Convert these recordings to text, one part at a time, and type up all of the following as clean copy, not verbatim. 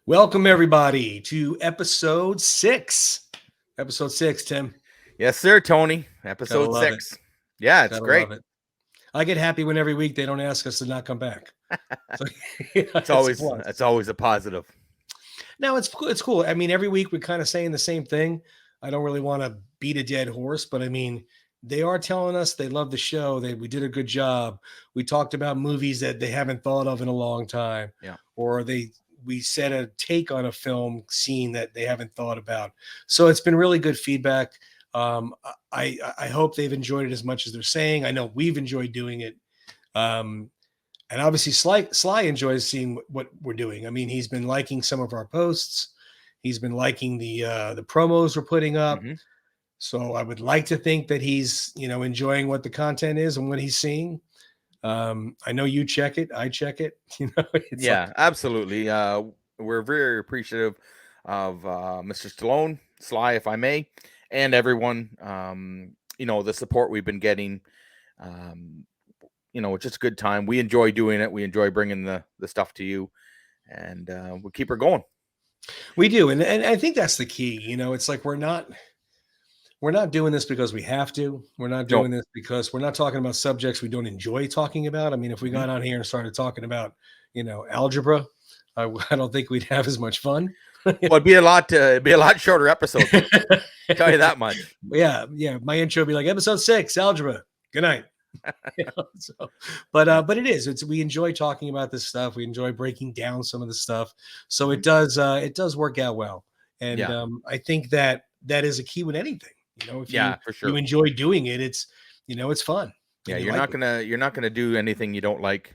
Welcome everybody to episode 6. Episode 6, Tim. Yes, sir, Tony. Gotta Episode love it. 6. Yeah, it's Gotta great. love it. I get happy when every week they don't ask us to not come back. So, It's always a positive. No, it's cool. I mean, every week we're kind of saying the same thing. I don't really want to beat a dead horse, but I mean, they are telling us they love the show. We did a good job. We talked about movies that they haven't thought of in a long time. Yeah. Or we set a take on a film scene that they haven't thought about. So it's been really good feedback. I hope they've enjoyed it as much as they're saying. I know we've enjoyed doing it. And obviously Sly enjoys seeing what we're doing. I mean, he's been liking some of our posts. He's been liking the promos we're putting up. Mm-hmm. So I would like to think that he's, enjoying what the content is and what he's seeing. I know you check it. I check it. Absolutely. We're very appreciative of Mr. Stallone, Sly, if I may, and everyone. The support we've been getting. It's just a good time. We enjoy doing it. We enjoy bringing the stuff to you, and we'll keep her going. We do, and I think that's the key. It's like we're not doing this because we have to. We're not doing this because we're not talking about subjects we don't enjoy talking about. I mean, if we got on here and started talking about, algebra, I don't think we'd have as much fun. Well, it'd be a lot shorter episode. Tell you that much. Yeah. My intro would be like episode 6, algebra. Good night. But it is. We enjoy talking about this stuff. We enjoy breaking down some of the stuff. So it does work out well. And I think that is a key with anything. If for sure. You enjoy doing it, it's fun. Yeah, you're not gonna do anything you don't like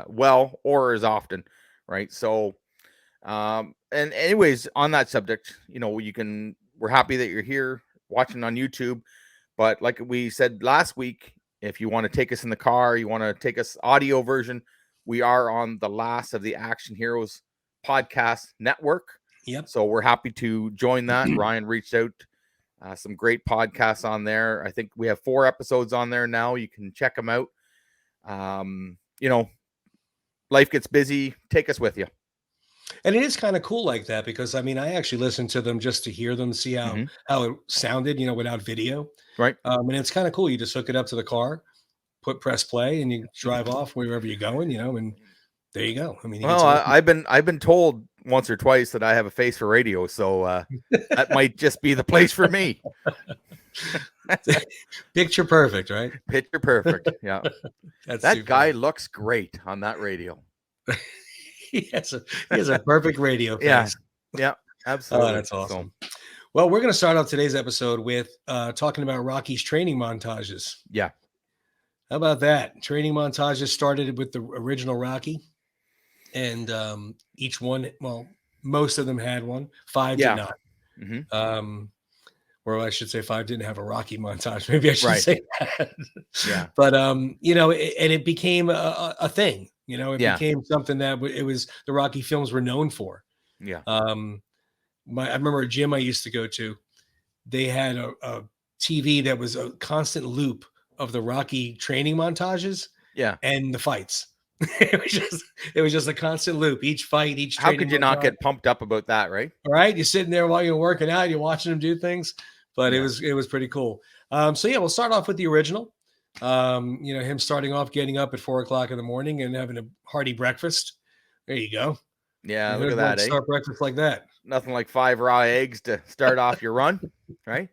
well or as often, right? So and anyways, on that subject, we're happy that you're here watching on YouTube. But like we said last week, if you want to take us in the car, you want to take us audio version, we are on the last of the Action Heroes podcast network. Yep. So we're happy to join that. Ryan reached out. Some great podcasts on there. I think we have 4 episodes on there now. You can check them out. Life gets busy. Take us with you. And it is kind of cool like that because, I mean, I actually listened to them just to hear them, see how it sounded, without video. Right. And it's kind of cool. You just hook it up to the car, press play, and you drive off wherever you're going, and there you go. I mean, I've been told once or twice that I have a face for radio, so that might just be the place for me. Picture perfect, right? Picture perfect. Yeah. That guy looks great on that radio. He has a perfect radio face. Yeah, absolutely. Oh, that's awesome. Well, we're going to start off today's episode with talking about Rocky's training montages. Yeah. How about that? Training montages started with the original Rocky. And each one, most of them had one. 5 did not. Mm-hmm. Or I should say 5 didn't have a Rocky montage. Maybe I should say that. Yeah. But, and it became a thing. It became something that it was the Rocky films were known for. Yeah. I remember a gym I used to go to. They had a TV that was a constant loop of the Rocky training montages. Yeah. And the fights. It was just a constant loop. Each fight, each. How could you not get pumped up about that, right? Right. You're sitting there while you're working out. You're watching them do things, but it was pretty cool. So we'll start off with the original. Him starting off getting up at 4:00 in the morning and having a hearty breakfast. There you go. Yeah, look at that. Start breakfast like that. Nothing like 5 raw eggs to start off your run, right?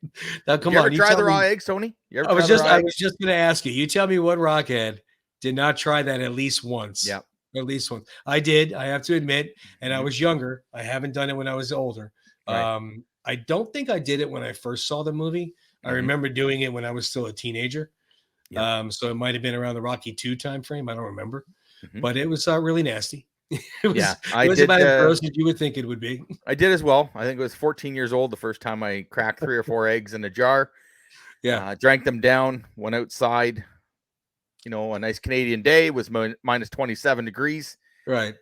Now, come you on. Ever try the raw eggs, Tony? I was just going to ask you. You tell me what Rockhead did not try that at least once. Yeah. At least once. I did. I have to admit. And I was younger. I haven't done it when I was older. Right. I don't think I did it when I first saw the movie. I remember doing it when I was still a teenager. Yeah. So it might have been around the Rocky 2 time frame. I don't remember. But it was really nasty. It was about as gross as you would think it would be. I did as well. I think it was 14 years old the first time I cracked 3 or 4 eggs in a jar. Yeah. Drank them down, went outside. A nice Canadian day was minus 27 degrees. Right.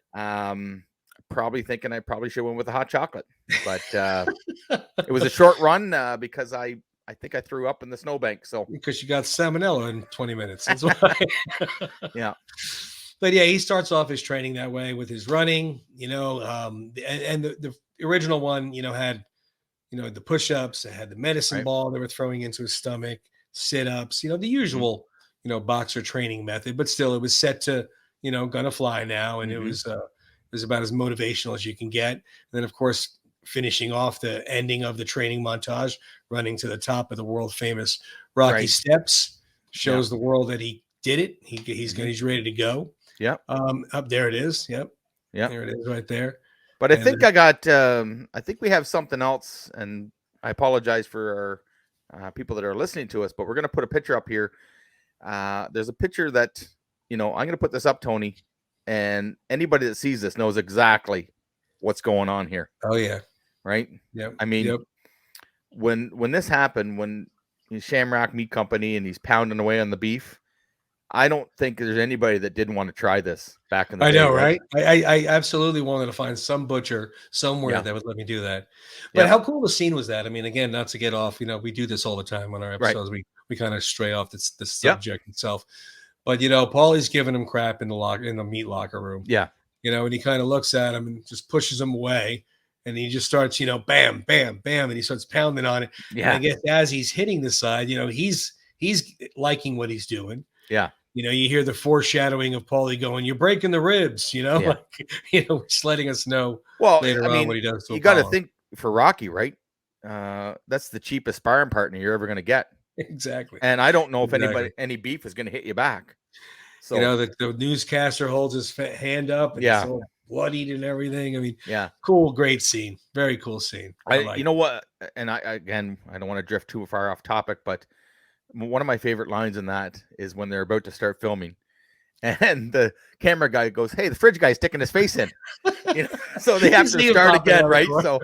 Probably thinking I probably should have went with a hot chocolate, but it was a short run because I think I threw up in the snowbank. So because you got salmonella in 20 minutes. That's why. Yeah. But yeah, he starts off his training that way with his running, and the original one, had, the push-ups, it had the medicine Right. ball they were throwing into his stomach, sit-ups, the Mhm. usual, boxer training method, but still it was set to, gonna fly now. And Mhm. it was about as motivational as you can get. And then of course, finishing off the ending of the training montage, running to the top of the world famous Rocky Right. steps, Yeah. shows the world that he did it. Mhm. He's ready to go. Yep. Up there it is. Yep. Yep. There it is right there. But And I think we have something else, and I apologize for our people that are listening to us, but we're going to put a picture up here. There's a picture that, I'm going to put this up, Tony, and anybody that sees this knows exactly what's going on here, oh yeah. right? Yep. I mean, Yep. when this happened, when Shamrock Meat Company and he's pounding away on the beef, I don't think there's anybody that didn't want to try this back in the I day, know, right? right? I absolutely wanted to find some butcher somewhere Yeah. that would let me do that. But Yep. how cool the scene was that? I mean, again, not to get off, we do this all the time on our Right. episodes. We kind of stray off this Yep. subject itself. But Paulie's giving him crap in the meat locker room. Yeah. And he kind of looks at him and just pushes him away. And he just starts, bam, bam, bam, and he starts pounding on it. And I Yeah. guess as he's hitting the side, he's liking what he's doing. Yeah. You hear the foreshadowing of Paulie going, "You're breaking the ribs," Yeah. like, just letting us know Well, I later on what mean, he does to you got to Apollo. think for Rocky, right? That's the cheapest sparring partner you're ever going to get, Exactly. and I don't know if Exactly. any beef is going to hit you back. So The newscaster holds his hand up and it's yeah, all bloodied and everything. I mean, yeah. cool, great scene. Very cool scene. I You like know it. what? And again, I don't want to drift too far off topic, but one of my favorite lines in that is when they're about to start filming, and the camera guy goes, "Hey, the fridge guy's sticking his face in," so they You have to see him start popping again, out of the right? corner. So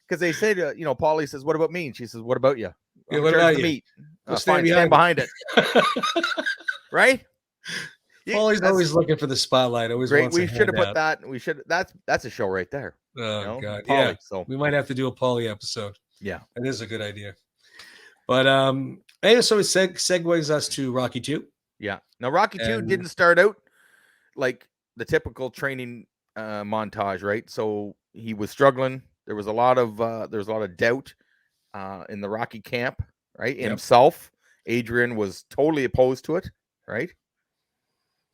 because they say to Paulie says, "What about me?" And she says, "What about you? Yeah, I'm in what charge of about the you? meat." Go stand Fine, stand behind behind it, it. right? Paulie's That's always looking for the spotlight, always great. wants a We should have put handout. that. We should. That's a show right there. Oh God. Yeah. Paulie. So We might have to do a Paulie episode. yeah, That is a good idea. But and so it segues us to Rocky 2. yeah. Now Rocky 2 And didn't start out like the typical training montage, right? So he was struggling. There was a lot of doubt in the Rocky camp, right? yep, Himself, Adrian was totally opposed to it, right? yep,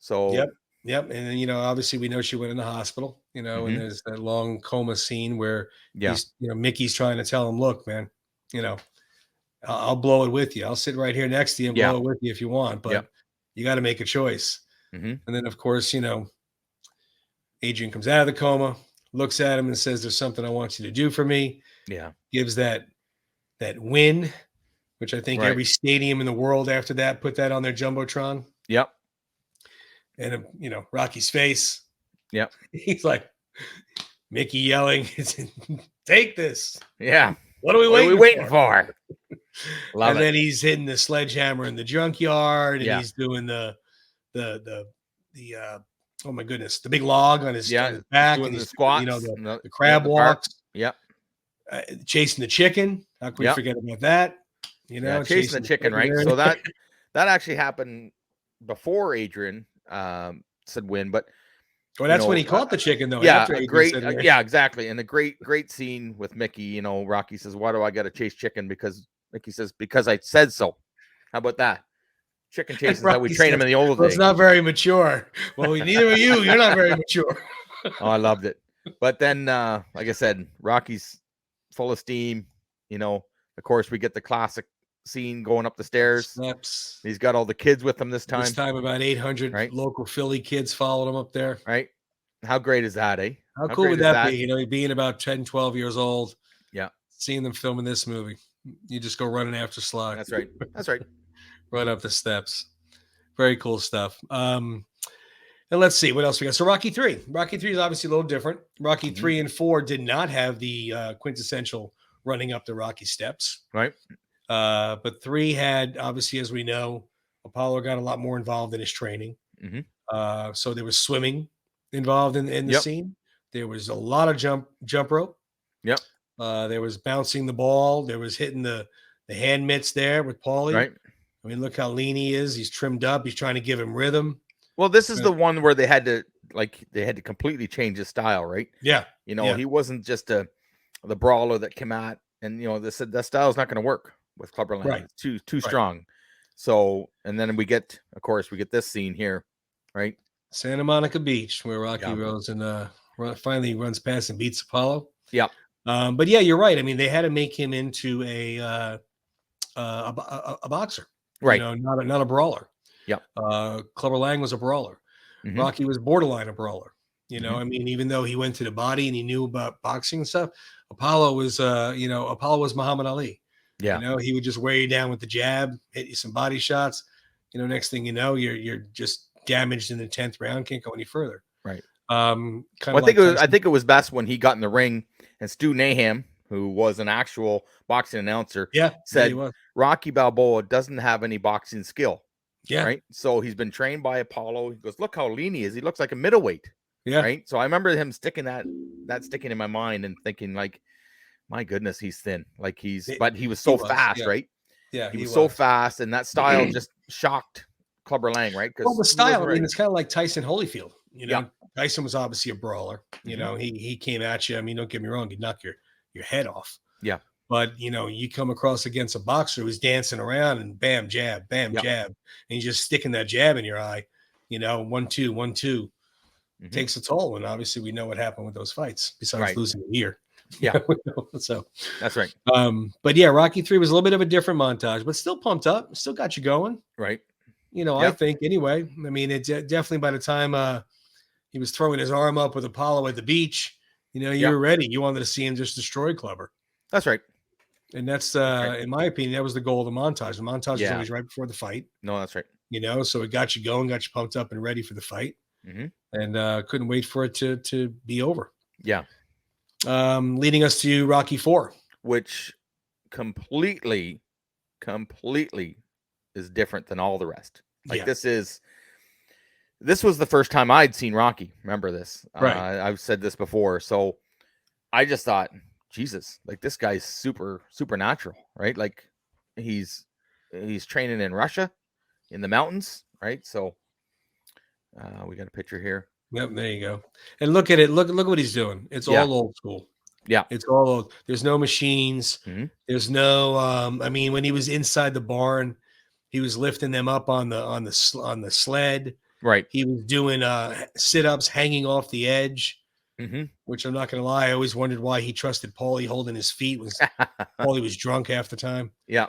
So yep. And then, obviously we know she went in the hospital, and mhm, there's that long coma scene where yeah, Mickey's trying to tell him, look, man, you know, I'll blow it with you. I'll sit right here next to you and yeah, blow it with you if you want, yeah, but you got to make a choice. hmm, And then of course, Adrian comes out of the coma, looks at him and says, there's something I want you to do for me. yeah, Gives that win, which I think right, every stadium in the world after that put that on their jumbotron. yep, And Rocky's face, yep, he's like Mickey yelling, "Take this! yeah. What are we What are we waiting waiting for?" for? Love And it. then he's hitting the sledgehammer in the junkyard, and Yeah, he's doing the oh my goodness, the big log on yeah. his He's back, and doing the he's doing, squats, the crab the part. walks, Yep, chasing the chicken. How can we yep. forget about that? Yeah, chasing the Chasing the chicken, chicken right? there. So that actually happened before Adrian said win, but Well, that's when he caught the chicken, though. yeah, After a Adrian great said, "Win." yeah, exactly, and a great scene with Mickey. Rocky says, "Why do I got to chase chicken?" Because Mickey says, "Because I said so." How about that? Chicken And chasing is how we Rocky train him says, in the old "Well, it's days. not very mature." Well, neither are you. You're not very mature. Oh, I loved it. But then, like I said, Rocky's full of steam. Of course, we get the classic scene going up the stairs. Snaps. He's got all the kids with him this This time, time, about 800 right? local Philly kids followed him up there. Right? How great is that, eh? How How cool great would is that be? that? Being about 10, 12 years old, Yeah, seeing them filming this movie. You just go running after Sly, that's right. That's right. run up the steps. Very cool stuff. And let's see what else we got. So Rocky 3. Rocky 3 is obviously a little different. Rocky Mhm. 3 and 4 did not have the quintessential running up the Rocky steps. Right? But 3 had, obviously, as we know, Apollo got a lot more involved in his training. Mm-hmm. So there was swimming involved in the Yep. scene. There was a lot of jump rope. Yep. There was bouncing the ball. There was hitting the hand mitts there with Paulie. Right? I mean, look how lean he is. He's trimmed up. He's trying to give him rhythm. Well, this is Uh, the one where they had to completely change his style, right? yeah, yeah, He wasn't just the brawler that came at, and this that style's not going to work with Clubber Lang. right, It's too right. strong. So, and then of course, we get this scene here, right? Santa Monica Beach, where Rocky Yeah, goes and finally runs past and beats Apollo. yeah, But yeah, you're right. I mean, they had to make him into a boxer, right. not a brawler. Yeah, Clubber Lang was a brawler. mm-hmm, Rocky was borderline a brawler. mm-hmm. I mean, even though he went to the body and he knew about boxing and stuff, Apollo was Muhammad Ali. Yeah, He would just wear you down with the jab, hit you some body shots. Next thing you know, you're just damaged in the 10th round, can't go any further. right. Kind Well, of like I Tyson. think it was best when he got in the ring and Stu Naham, who was an actual boxing announcer, Yeah, yeah, he said was. Rocky Balboa doesn't have any boxing skill. Yeah, Right. So he's been trained by Apollo. He goes, look how lean he is. He looks like a middleweight. yeah. Right. So I remember him sticking that sticking in my mind and thinking, like, my goodness, he's thin. Like but he was He so was. fast, Yeah, right? yeah, He he was so was. fast, and that style just shocked Clubber Lang, right? Well, Because the he style, wasn't I mean, ready. it's kind of like Tyson Holyfield. Yeah. Tyson was obviously a brawler. Hmm. He came at you. I mean, don't get me wrong, he'd knock your head off. Yeah. But you come across against a boxer who's dancing around and bam, Yeah. jab, and he's just sticking that jab in your eye. 1-2, 1-2 Hmm. takes a toll. And obviously, we know what happened with those fights. Besides Right. losing a ear. Yeah. So, That's right. but yeah, Rocky 3 was a little bit of a different montage, but still pumped up. Still got you going. Right. I Yeah. think anyway. I mean, it definitely by the time he was throwing his arm up with Apollo at the beach, you Yeah. were ready. You wanted to see him just destroy Clubber. That's right. And that's Right. in my opinion, that was the goal of the montage. The montage was Yeah. always right before the fight, No, that's right. so it got you going, got you pumped up and ready for the fight. Hmm. And couldn't wait for it to be over. Yeah. Leading us to Rocky 4. Which completely is different than all the rest. Like Yeah. this was the first time I'd seen Rocky. Remember this? Right. I've said this before, so I just thought, Jesus, like this guy's supernatural, right? Like he's training in Russia, in the mountains, right? So we got a picture here. Yep, there you go. And look at it. Look what he's doing. It's Yeah. all old school. Yeah. It's all old. There's no machines. Mhm. There's no I mean, when he was inside the barn, he was lifting them up on the sled. Right. He was doing sit-ups hanging off the edge, Hmm. which I'm not gonna lie, I always wondered why he trusted Paulie holding his feet. Paulie was drunk half the time. Yeah.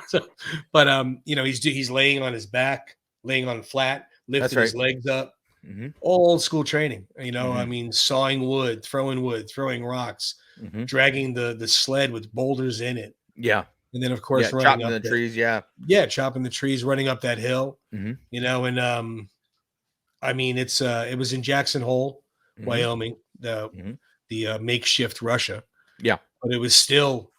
So, but he's laying on his back, laying on flat, lifting his right. legs up. Hmm. Old school training, I Mhm. mean, sawing wood, throwing rocks, Hmm. dragging the sled with boulders in it. Yeah. And then of course Yeah. running Chopping up the trees. Yeah. chopping the trees, running up that hill, Hmm. and I mean, it was in Jackson Hole, Hmm. Wyoming, Hmm. the makeshift Russia, Yeah. but it was still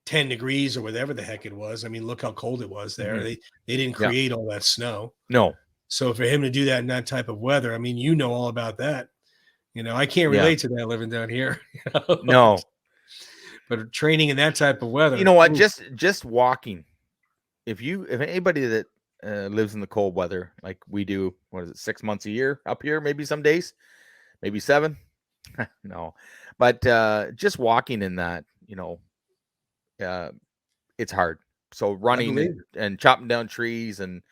10 degrees or whatever the heck it was. I mean, look how cold it was there. Mhm. They didn't Yeah. create all that snow. No. So for him to do that in that type of weather, I mean, all about that. I can't Yeah. relate to that living down here. No. But training in that type of weather. You know what? oof, Just walking. If anybody that lives in the cold weather like we do, what is it, 6 months a year up here? Maybe some days, maybe 7. No, but just walking in that, it's hard. So I running believe and chopping down trees and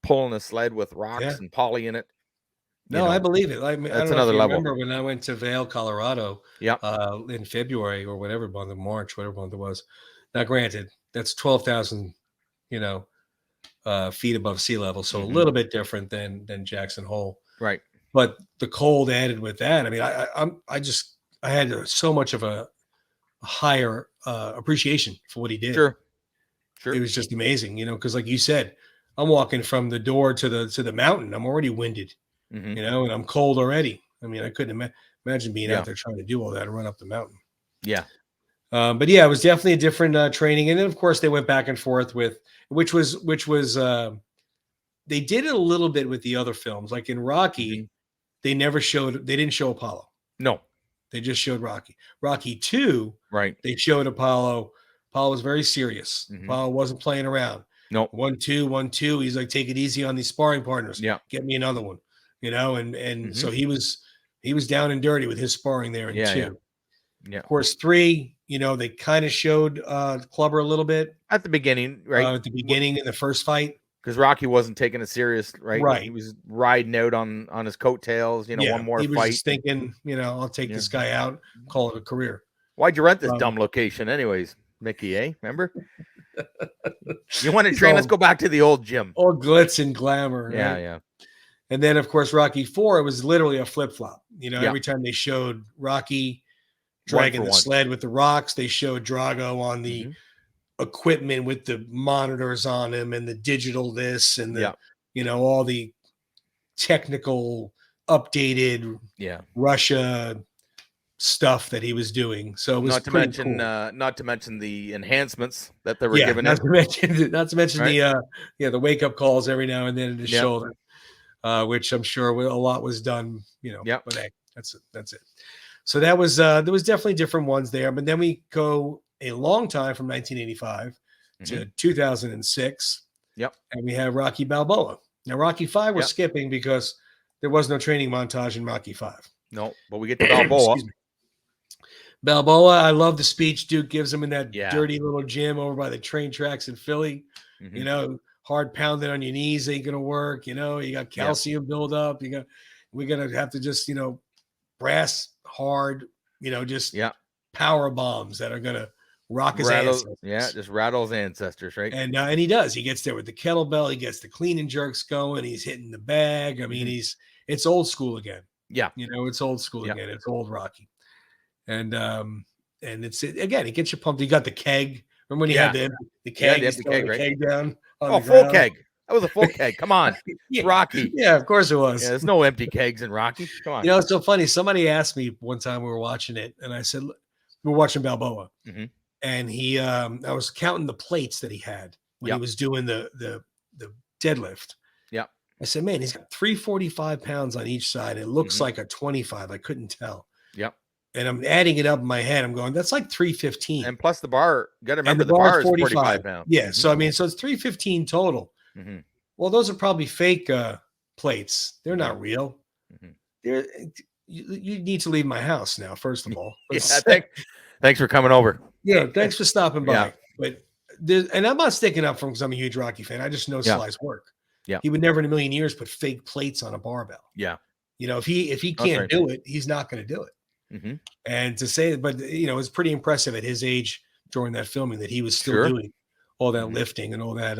pulling a sled with it. rocks Yeah. and poly in it, No, I believe it. I mean, I that's don't know if another you level. remember when I went to Vail, Colorado, Yeah. in February or whatever month of March, whatever month it was. Now, granted, that's 12,000, feet above sea level, so a Mhm. little bit different than Jackson Hole. Right. But the cold added with that, I mean, I had so much of a higher appreciation for what he did. Sure. It was just amazing, because like you said, I'm walking from the door to the mountain. I'm already winded, Hmm. and I'm cold already. I mean, I couldn't imagine being Yeah. out there trying to do all that and run up the mountain. Yeah. But yeah, it was definitely a different training. And then of course they went back and forth with, which was they did it a little bit with the other films. Like in Rocky, Mhm. they didn't show Apollo. No. They just showed Rocky. Rocky 2, Right. they showed Apollo. Apollo was very serious. Mhm. Apollo wasn't playing around. No. 1-2, 1-2. He's like, take it easy on these sparring partners. Yeah. Get me another one. And so Mhm. he was down and dirty with his sparring there in Yeah, yeah. 2. Yeah. Of course, 3, they kind of showed Clubber a little bit At the beginning, right? at the beginning in the first fight. Because Rocky wasn't taking it serious, right? He Right. was riding out on his coattails, Yeah. one more He was fight. just thinking, I'll take Yeah. this guy out, call it a career. Why'd you rent this Um, dumb location anyways, Mickey, eh? Remember? You want to he's train? Let's go back to the old gym. all glitz and glamour, Yeah, right? yeah. And then, of course, Rocky 4, it was literally a flip-flop. Yeah. Every time they showed Rocky One dragging for the one. sled with the rocks, they showed Drago on the Mhm. equipment with the monitors on him and the digital this and the, Yeah. all the technical updated Yeah. Russia stuff that he was doing. So it was Not to pretty mention, cool. not to mention the enhancements that they were Yeah, giving not him. to mention Right? the wake up calls every now and then in his Yep. shoulder, which I'm sure a lot was done. Yep. But hey, that's it. That's it. So that was there was definitely different ones there, but then we go a long time from 1985 to Mhm. 2006, Yep. and we have Rocky Balboa. Now Rocky 5 we're Yep. skipping because there was no training montage in Rocky 5. No, but we get to Balboa. Excuse me. Balboa, I love the speech Duke gives him in that Yeah. dirty little gym over by the train tracks in Philly. Mhm. Hard pounding on your knees ain't gonna work. You got calcium buildup. We're gonna have to just brass hard. Just Yeah. power bombs that are gonna rock his Rattle, yeah, ancestors. just rattles ancestors, right? And he does. He gets there with the kettlebell. He gets the clean and jerks going. He's hitting the bag. I mean, Mhm. it's old school again. Yeah. It's old school Yeah. again. It's old Rocky. And again, it gets you pumped. You got the keg. Remember when he had the Yeah, keg? the He's empty throwing keg, the right? keg down on Oh, the full ground. keg. That was a full keg. Come on. It's Yeah. Rocky. Yeah, of course it was. Yeah, there's no empty kegs in Rocky. Come on. It's so funny. Somebody asked me one time we were watching it, and I said, "Look," we were watching Balboa, Mhm. and I was counting the plates that he had when he Yep. was doing the deadlift. Yep. I said, "Man, he's got 345 pounds on each side. It looks Mhm. like a 25. I couldn't tell." Yep. And I'm adding it up in my head. I'm going, "That's like 315." And plus the bar, you got to And remember the the bar is bar is 45. 45 pounds. Yeah. Mhm. So, I mean, so it's 315 total. Mhm. Well, those are probably fake plates. They're not Mhm. real. Mhm. They're, you need to leave my house now, first of all. Yeah, thanks for coming over. Yeah, thanks for stopping Yeah. by. But and I'm not sticking up for him because I'm a huge Rocky fan. I just know Yeah. Sly's work. Yeah. He would never in a million years put fake plates on a barbell. Yeah. If he That's can't right. do it, he's not going to do it. Mhm. And to say, but it's pretty impressive at his age during that filming that he was still Sure. doing all that Mhm. lifting and all that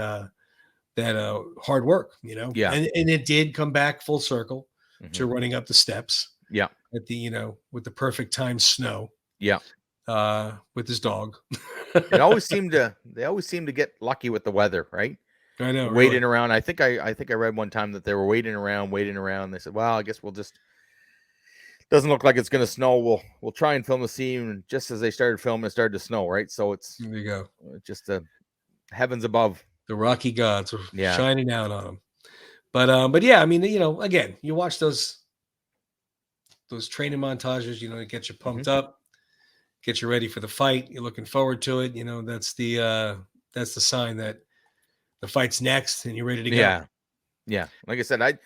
hard work, Yeah. and it did come back full circle to Mhm. running up the steps Yeah. at the with the perfect time snow Yeah. with his dog. They always seem to get lucky with the weather, right? I know, Waiting really. around. I think I read one time that they were waiting around. They said, "Well, I guess we'll just doesn't look like it's going to snow. We'll try and film the scene." And just as they started filming, it started to snow, right? So it's There you go. just the heavens above. The Rocky gods were Yeah. shining out on him. But yeah, I mean, again, you watch those training montages, it gets you pumped Mhm. up, get you ready for the fight. You're looking forward to it. That's the sign that the fight's next and you're ready to go. Yeah. Yeah. Like I said, I'd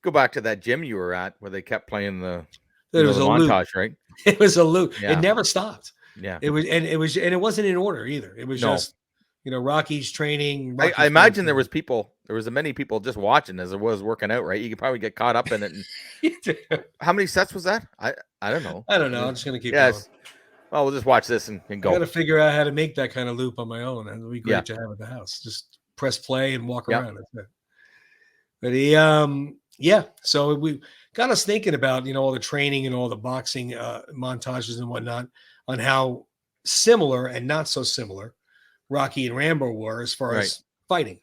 go back to that gym you were at where they kept playing the It was the a loop. montage, right? It was a loop. Yeah. It never stopped. Yeah. It wasn't in order either. It was No. just, Rocky's training. I Rocky imagine there was as many people just watching as there was working out, right? You could probably get caught up in it. And how many sets was that? I don't know. I don't know. I'm just gonna keep going. Yes. Well, we'll just watch this and I go. got to figure out how to make that kind of loop on my own. It would be great Yeah. to have at the house. Just press play and walk Yep. around. That's it. But yeah. So we got us thinking about all the training and all the boxing montages and whatnot on how similar and not so similar Rocky and Rambo were as far Right. as fighting.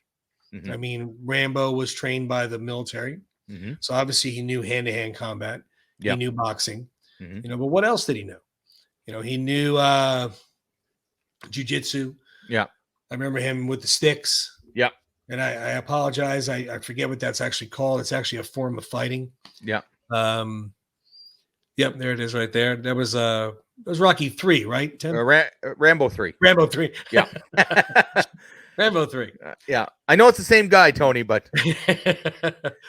Mhm. I mean, Rambo was trained by the military, Mhm. so obviously he knew hand-to-hand combat. He Yep. knew boxing. Mhm. But what else did he know? He knew jiu-jitsu. Yeah. I remember him with the sticks. Yeah. And I apologize. I forget what that's actually called. It's actually a form of fighting. Yeah. Yep, there it is right there. That was Rocky 3, right? Tim? Rambo 3. Rambo 3. Yeah. Rambo 3. Yeah, I know it's the same guy, Tony, but A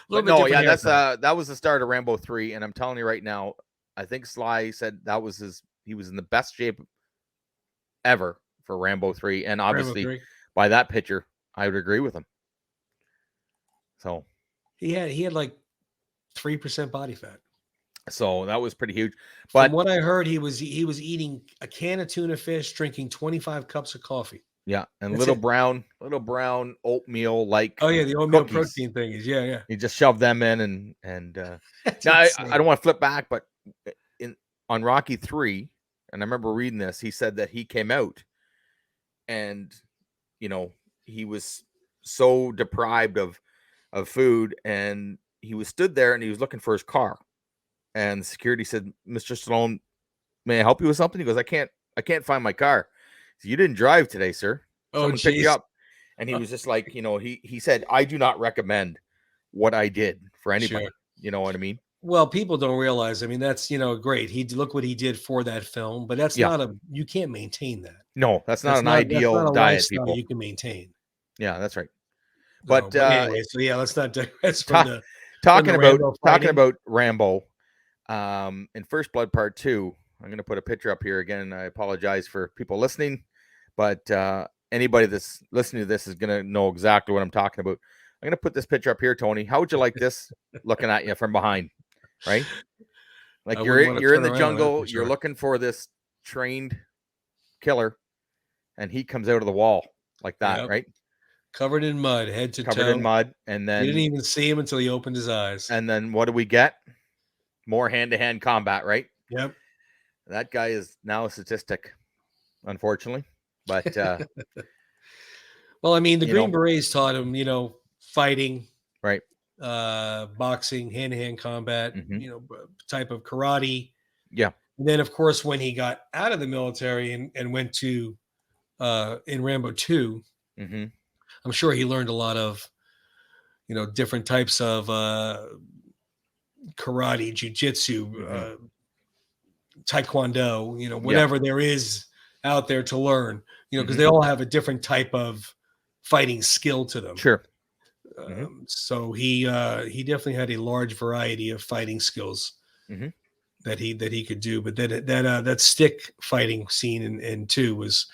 little bit no, yeah, different that's haircut. that was the start of Rambo 3, and I'm telling you right now, I think Sly said that was he was in the best shape ever for Rambo 3, and Rambo obviously 3. by that picture, I would agree with him. So He had like 3% body fat. so that was pretty huge. From But what I heard, he was eating a can of tuna fish, drinking 25 cups of coffee. yeah, and That's it. little brown oatmeal like Oh yeah, the oatmeal cookies. protein thing is yeah. You just shove them in, and That's now I insane. don't want to flip back, but in on Rocky 3, and I remember reading this, he said that he came out and you know he was so deprived of food, and he was stood there and he was looking for his car, and the security said, "Mr. Stallone, may I help you with something?" He goes, I can't find my car." So, "You didn't drive today, sir. Oh Someone picked you geez. up." And he was just like, he said, "I do not recommend what I did for Sure. anybody." You know what I mean? Well, people don't realize. I mean, that's great. Look what he did for that film, but that's Yeah. not a you can't maintain that. No, that's not That's an not ideal a diet, lifestyle people. you can maintain. Yeah, that's right. So, But but anyway, so yeah, let's not digress from ta- the Rambo talking fighting. about Rambo, in First Blood Part 2, I'm going to put a picture up here again. I apologize for people listening, but anybody that's listening to this is going to know exactly what I'm talking about. I'm going to put this picture up here, Tony. How would you like this looking at you from behind, right? I Like wouldn't want to you're in turn the around, that's jungle, for you're sure. looking for this trained killer, and he comes out of the wall like that, Yep. right? Covered in mud, head to Covered in toe. mud, and You didn't then even see him until he opened his eyes. what do we get? More hand-to-hand combat, right? Yep. That guy is now a statistic, unfortunately. But Well, I mean, the you Green know, Berets taught him, fighting, right? boxing, hand-to-hand combat, Hmm. type of karate. Yeah. And then, of course, when he got out of the military and went to in Rambo 2, Hmm. I'm sure he learned a lot of, different types of karate, jujitsu, Hmm. taekwondo, Yeah. whatever there is out there to learn, because Hmm. they all have a different type of fighting skill to them. Sure. Hmm. So he definitely had a large variety of fighting skills Hmm. that he could do. But that stick fighting scene in two was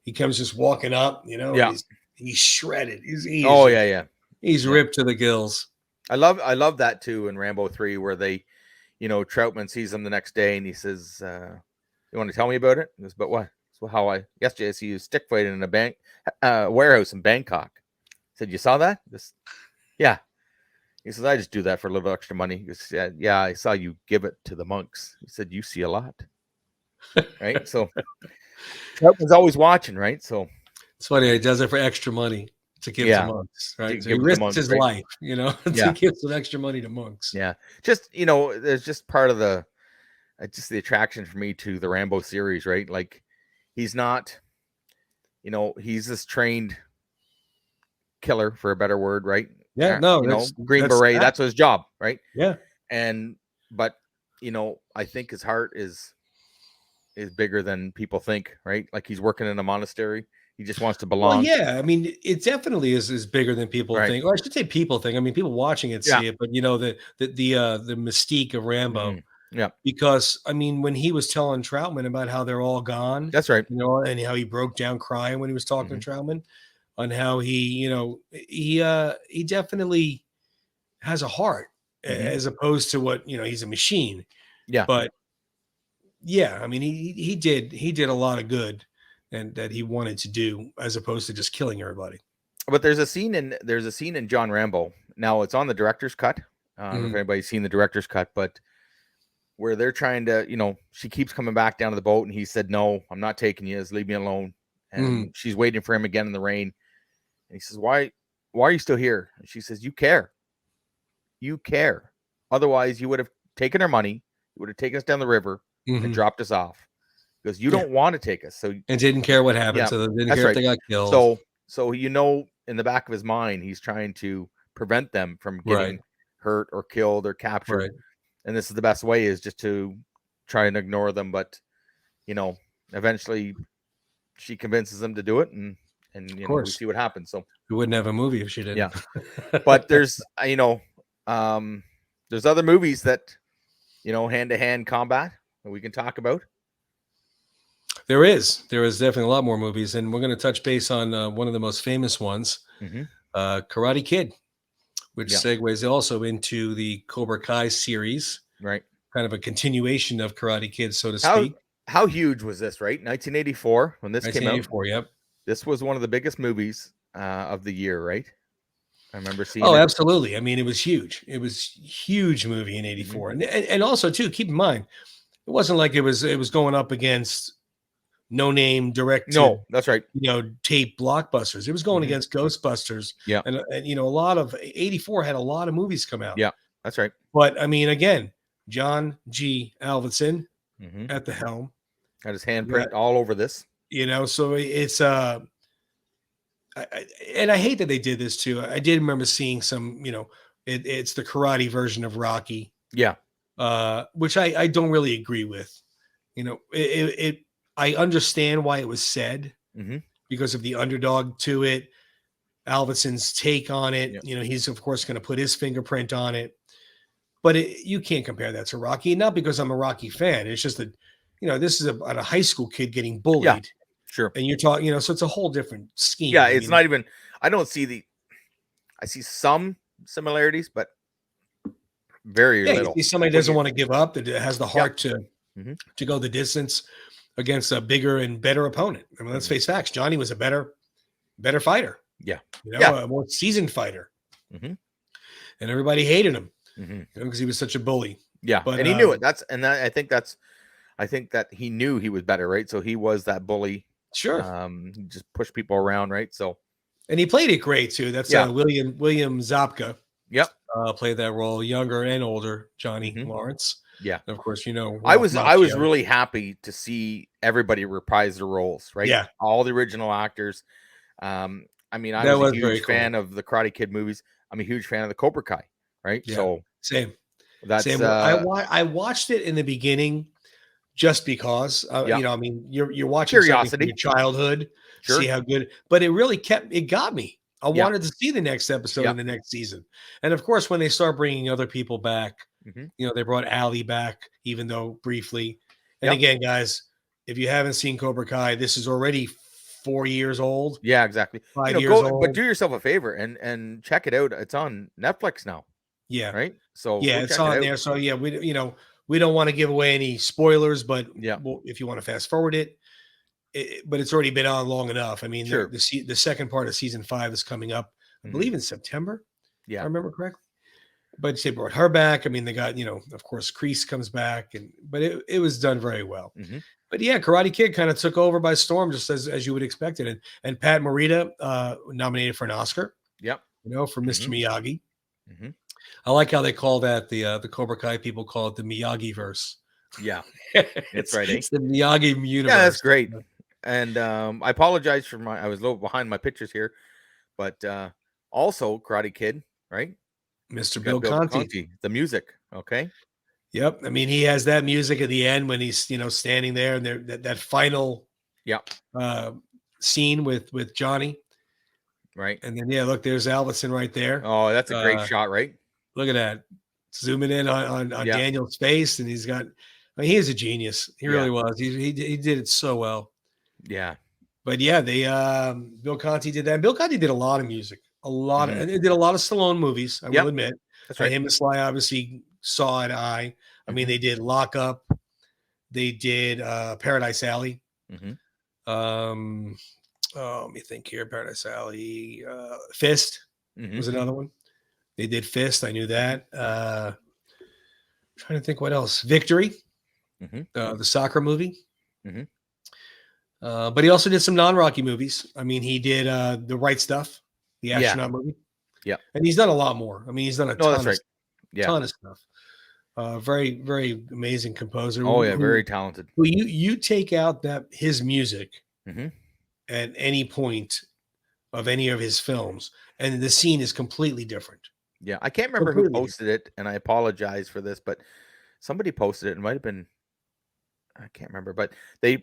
he comes just walking up, and Yeah. he's shredded. Oh yeah, yeah, He's yeah. ripped to the gills. I love that too in Rambo 3, where they, Troutman sees him the next day and he says, "You want to tell me about it?" He goes, "But what?" So how yesterday I see you stick fighting in a bank warehouse in Bangkok. I said, "You saw that?" This, yeah. He says, "I just do that for a little extra money." He goes, "Yeah, yeah, I saw you give it to the monks." He said, "You see a lot." Right? So Troutman's always watching, right? So It's funny. He does it for extra money to give to yeah, monks, right? So he give it to the risks monks, his right? life, to Yeah, give some extra money to monks. yeah. Just there's just part of the just the attraction for me to the Rambo series, right? Like he's not, he's this trained killer, for a better word, right? Yeah, no, that's Green that's Beret, that. that's his job, right? Yeah. And but I think his heart is bigger than people think, right? Like he's working in a monastery. He just wants to Well, belong, yeah. I mean, it definitely is bigger than people right? think, or I should say, people think. I mean, people watching it Yeah. see it, but the mystique of Hmm. Rambo. Yeah. Because I mean, when he was telling Troutman about how they're all gone, That's right. and how he broke down crying when he was talking Hmm. to Troutman, on how he definitely has a heart, Hmm. as opposed to what he's a machine. Yeah. But yeah, I mean, he did a lot of good, and that he wanted to do, as opposed to just killing everybody. But there's a scene in John Rambo. Now it's on the director's cut. I don't know if Mhm. anybody's seen the director's cut, but where they're trying to, she keeps coming back down to the boat, and he said, "No, I'm not taking you. Just leave me alone." Mhm. And she's waiting for him again in the rain. And he says, Why are you still here?" And she says, You care. Otherwise, you would have taken our money. You would have taken us down the river and Mhm. dropped us off because you Yeah, don't want to take us. So, and didn't care what happened yeah, to them, didn't that's care if right. they got killed. So in the back of his mind, he's trying to prevent them from Right, getting hurt or killed or captured. right. And this is the best way, is just to try and ignore them. But you know, eventually she convinces them to do it, and Of we course, see what happens. So we wouldn't have a movie if she yeah, didn't. but there's there's other movies that hand to hand combat that we can talk about. There is definitely a lot more movies, and we're going to touch base on one of the most famous ones, Mm-hmm. Karate Kid, which Yeah, segues also into the Cobra Kai series, right. kind of a continuation of Karate Kid, so to How speak. how huge was this? Right, 1984 when this came out. 1984. Yep. This was one of the biggest movies of the year, right? I remember seeing Oh, it. absolutely. I mean, it was huge. It was huge movie in Mm-hmm. '84, and also too, keep in mind, it wasn't like it was going up against no name direct to No, that's right. tape blockbusters. It was going Mm-hmm. against Ghostbusters, Yeah, and a lot of '84 had a lot of movies come out. yeah, that's right. But I mean, again, John G. Avildsen Mm-hmm. at the helm. Had his You got, handprint all over this. so it's and I hate that they did this too. I did remember seeing some, it's the karate version of Rocky, Yeah. which I don't really agree with. I understand why it was said Mm-hmm. because of the underdog to it, Alvinsen's take on it. Yeah. He's of course going to put his fingerprint on it, but you can't compare that to Rocky. Not because I'm a Rocky fan. It's just that, this is about a high school kid getting Yeah. bullied, Sure. and you're talking, so it's a whole different scheme. Yeah, I it's mean, not even. I don't see the. I see some similarities, but very yeah, you little. see somebody Like when doesn't you. want to give up, that has the Yep. heart to Mm-hmm. go the distance against a bigger and better opponent. I mean, let's Mm-hmm. face facts. Johnny was a better fighter, Yeah. Yeah. a more seasoned fighter, Mm-hmm. and everybody hated him Mm-hmm. because he was such a bully. Yeah, But and he knew it. I think that's. I think that he knew he was better, right? So he was that bully. sure, He just pushed people around, right? So and he played it great too. That's yeah. William Zabka Yep. played that role, younger and older Johnny Mm-hmm. Lawrence, Yeah. and of course, I Ralph was Macchio. really happy to see everybody reprise their roles, right? Yeah, All the original actors. I mean, I that was a was very huge cool. fan of the Karate Kid movies. I'm a huge fan of the Cobra Kai, right? Yeah, So same. that's I watched it in the beginning just because, yeah, I mean, you're watching something from curiosity, your childhood, see sure, how good, but it got me. I yeah, wanted to see the next episode yeah, in the next season, and of course, when they start bringing other people back, hmm, they brought Ali back, even though briefly. And yep, again, guys, if you haven't seen Cobra Kai, this is already 4 years old, yeah, exactly. 5 years Go, but old. do yourself a favor and check it out. It's on Netflix now, Yeah, right? So yeah, go it's check it on out. there. So yeah, we don't want to give away any spoilers, but Yeah, if you want to fast forward it, but it's already been on long enough. I mean, sure, the second part of season 5 is coming up, I hmm, believe, in September, if I yeah, remember correctly. But they brought her back. I mean, they got, of course, Kreese comes back, but it was done very well. hmm, But yeah, Karate Kid kind of took over by storm, just as you would expect it. And Pat Morita nominated for an Oscar, yep, for hmm, Mr. Miyagi. hmm, I like how they call that the Cobra Kai people call it the Miyagi verse. yeah. That's it's, right, eh? it's the Miyagi Yeah, that's universe. great. And I apologize for I was a little behind my pictures here, but also Karate Kid, right? Mr. We Bill got Bill Conti. Conti, the music, okay? Yep. I mean, he has that music at the end when he's, standing there and that final Yeah, uh, scene with Johnny. right. And then, yeah, look, there's Alvinson right there. Oh, that's a great Uh, shot, right? Look at that. Zooming in on Yeah, Daniel's face. And he is a genius. He yeah, really was. He did it so well. yeah. But yeah, Bill Conti did that. And Bill Conti did a lot of music, Hmm. and they did a lot of Stallone movies, I will Yep, admit. that's And right. him and Sly obviously saw eye to eye. I mean, Hmm. they did Lock Up. They did Paradise Alley. Hmm. Um, let me think here. Paradise Alley. Fist Hmm. was another one. They did Fist. I knew that. Trying to think what else. Victory, Hmm. the soccer movie. Hmm. But he also did some non-Rocky movies. I mean, he did The Right Stuff, the Yeah, astronaut movie, yeah. and he's done a lot more. I mean, he's done a No, that's right. Yeah. ton of stuff. Very, very amazing composer. Oh, yeah, very talented. Who you take out his music Hmm. at any point of any of his films, and the scene is completely different. Yeah, I can't remember who Completely different. posted it, and I apologize for this, but somebody posted it. It might have been I can't remember, but they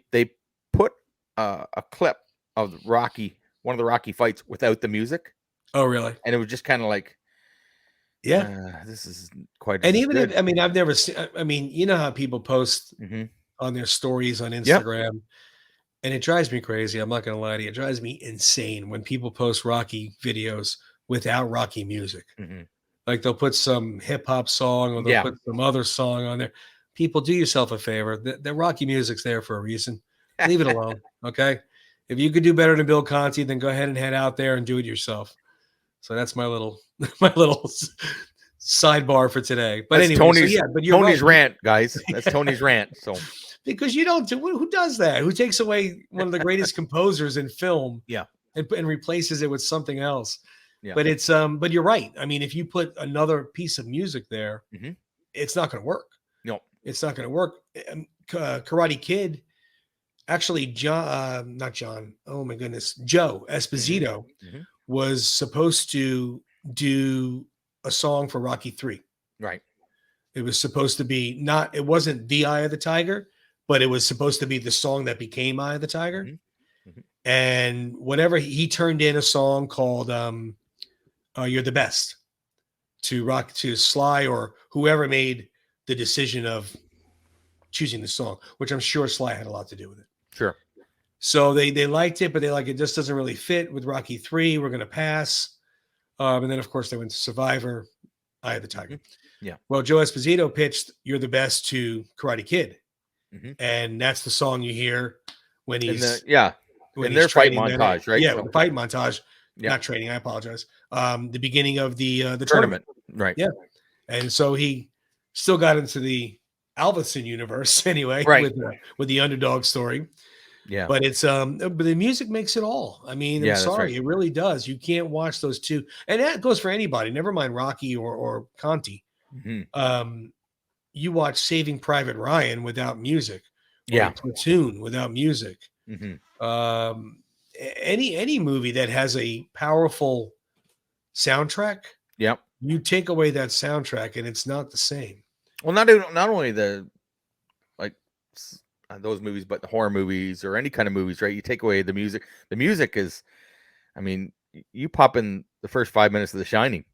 put a clip of Rocky one of the Rocky fights without the music, Oh, really? and it was just kind of like, Yeah. this is quite And as even if, good. I mean, I've never seen, I mean, you know how people post Hmm. on their stories on Yep. Instagram, and it drives me crazy. I'm not going to lie to you. It drives me insane when people post Rocky videos without Rocky music. Hmm. Like they'll put some hip hop song or they'll Yeah. put some other song on there. People, do yourself a favor. The Rocky music's there for a reason. Leave it alone. Okay. If you could do better than Bill Conti, then go ahead and head out there and do it yourself. So that's my little my little sidebar for today. But That's anyway, so yeah, but you're right. Tony's rant, guys. That's Tony's rant. So Because you don't do, who does that? Who takes away one of the greatest composers in film yeah, and replaces it with something else? yeah. But it's but you're right. I mean, if you put another piece of music there, Hmm. it's not going to work. No. It's not going to work. Karate Kid, actually, John, not John. Oh my goodness, Joe Esposito Hmm. was supposed to do a song for Rocky 3. Right. It was supposed to be not. It wasn't the Eye of the Tiger, but it was supposed to be the song that became Eye of the Tiger. Hmm. Hmm. And whatever he turned in a song called "You're the Best" to Sly or whoever made the decision of choosing the song, which I'm sure Sly had a lot to do with it. Sure. So they liked it, but they like it just doesn't really fit with Rocky 3. We're going to pass. And then of course they went to Survivor, Eye of the Tiger. Yeah. Well, Joe Esposito pitched "You're the Best" to Karate Kid, Hmm. and that's the song you hear when In he's their fight training. montage, right? Yeah, So, the fight montage. yeah. Not training. I apologize. The beginning of the Tournament. Right. Yeah. And so he still got into the Availdsen universe anyway, Right. with the underdog story. Yeah. But it's but the music makes it all. I mean, I'm Yeah, that's sorry, right. it really does. You can't watch those two, and that goes for anybody. Never mind Rocky or Conti. Hmm. You watch Saving Private Ryan without music, or Yeah. Platoon without music. Hmm. Any movie that has a powerful soundtrack, Yep. you take away that soundtrack, and it's not the same. Well, not only the like those movies, but the horror movies or any kind of movies, right? You take away the music. The music is, I mean, you pop in the first 5 minutes of The Shining,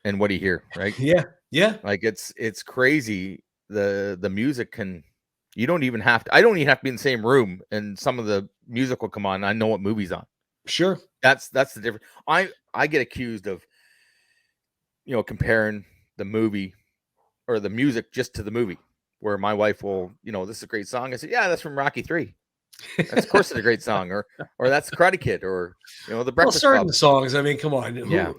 and what do you hear, right? Yeah, yeah, Like it's crazy. The music can. You don't even have to. I don't even have to be in the same room, and some of the music will come on. I know what movie's on. sure. That's the difference. I get accused of, comparing the movie or the music just to the movie, where my wife will, this is a great song. I said, yeah, that's from Rocky 3. That's of course it's a great song, or that's Karate Kid, or the Well, Breakfast certain Club. songs. I mean, come on. Yeah.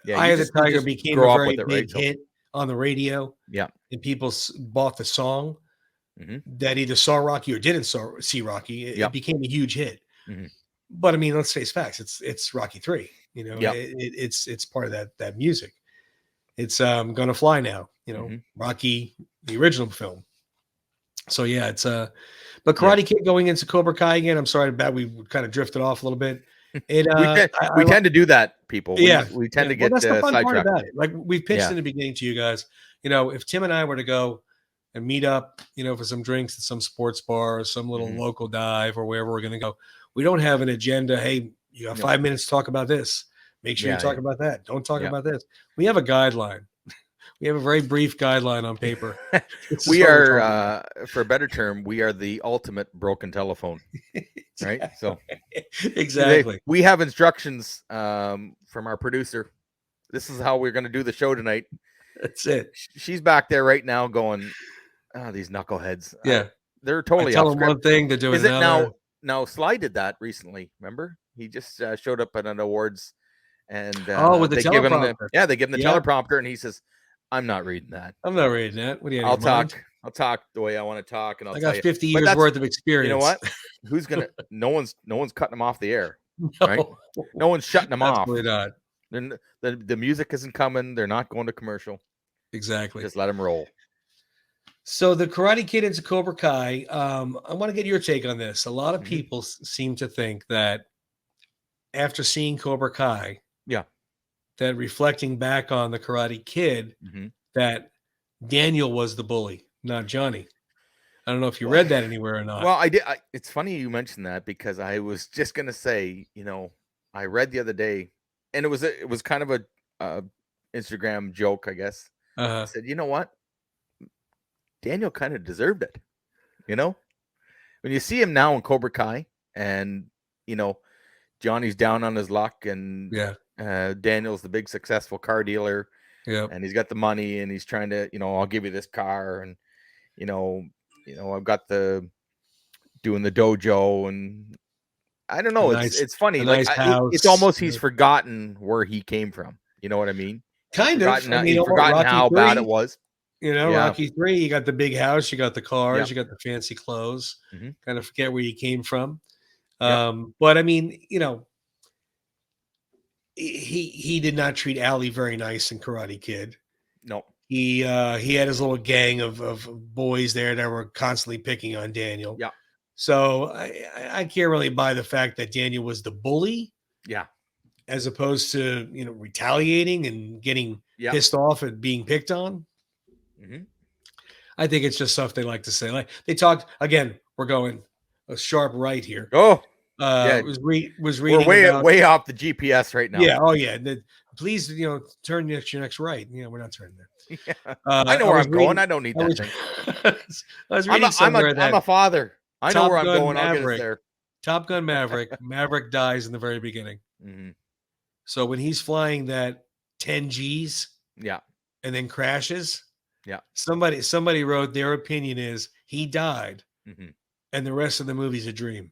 Yeah, Eye of the you Tiger just became a grow up very with it, right? big So hit on the radio, yeah. and people bought the song Hmm. that either saw Rocky or didn't see Rocky. It Yep. became a huge hit. Hmm. But I mean, let's face facts. It's Rocky 3. Yep. It's part of that music. It's Gonna Fly Now. Hmm. Rocky, the original film. So yeah, it's but Yeah. Karate Kid going into Cobra Kai again. I'm sorry, bad we kind of drifted off a little bit. It we tend to do that, people. yeah, We tend to well, get that's the fun part sidetracked. about it. Like we've pitched Yeah. in the beginning to you guys. If Tim and I were to go and meet up, for some drinks at some sports bar or some little Mhm. local dive or wherever we're going to go, we don't have an agenda. Hey, you got No. 5 minutes to talk about this. Make sure you Yeah, talk yeah. about that. Don't talk Yeah. about this. We have a guideline. We have a very brief guideline on paper. This is We what we're talking about. for a better term, we are the ultimate broken telephone, right? So Exactly. we have instructions from our producer. This is how we're going to do the show tonight. That's it. She's back there right now going, these knuckleheads. Yeah. They're I totally tell off them script. one thing to do Is it another. now? Sly did that recently. Remember, he just showed up at an awards, and With the they give him teleprompter. they give him the Yeah. teleprompter, and he says, "I'm not reading that. I'm not reading that. What do you I'll have in mind? talk the way I want to talk, and I'll I tell got you." 50 But years worth of experience. You know what? Who's gonna? No one's cutting him off the air, No, right? No one's shutting him off. absolutely not. Then the music isn't coming. They're not going to commercial. Exactly. Just let them roll. So the Karate Kid into Cobra Kai. I want to get your take on this. A lot of Mhm. people seem to think that after seeing Cobra Kai, Yeah. that reflecting back on the Karate Kid, Hmm. that Daniel was the bully, not Johnny. I don't know if you read that anywhere or not. Well, I did. It's funny you mentioned that because I was just gonna say, I read the other day, and it was kind of a Instagram joke, I guess. I said, you know what, Daniel kind of deserved it. You know, when you see him now in Cobra Kai, and Johnny's down on his luck, and Yeah. Daniel's the big successful car dealer, Yeah. and he's got the money, and he's trying to, I'll give you this car, and I've got doing the dojo, and I don't know. It's funny. A Like nice house. it's almost he's forgotten where he came from. You know what I mean? Kind of. I mean, He's forgotten Rocky how 3, bad it was. Yeah. Rocky 3, you got the big house, you got the cars, Yep. you got the fancy clothes. Mm-hmm. Kind of forget where you came from. Yep. But I mean, he did not treat Allie very nice in Karate Kid. No. He had his little gang of boys there that were constantly picking on Daniel. Yeah. So I can't really buy the fact that Daniel was the bully. Yeah. As opposed to, retaliating and getting pissed off at being picked on. Mm-hmm. I think it's just stuff they like to say. Like they talked again. We're going a sharp right here. Oh, yeah. Was reading. We're way off the GPS right now. Yeah. Oh, yeah. Please, turn your next right. We're not turning there. Yeah. I know where I'm going. I don't need that thing. I was reading somewhere that I'm a father. I know where I'm going. Maverick, I'll get us there. Top Gun Maverick. Maverick dies in the very beginning. Mm-hmm. So when he's flying that 10 Gs, and then crashes, somebody wrote their opinion is he died, and the rest of the movie's a dream.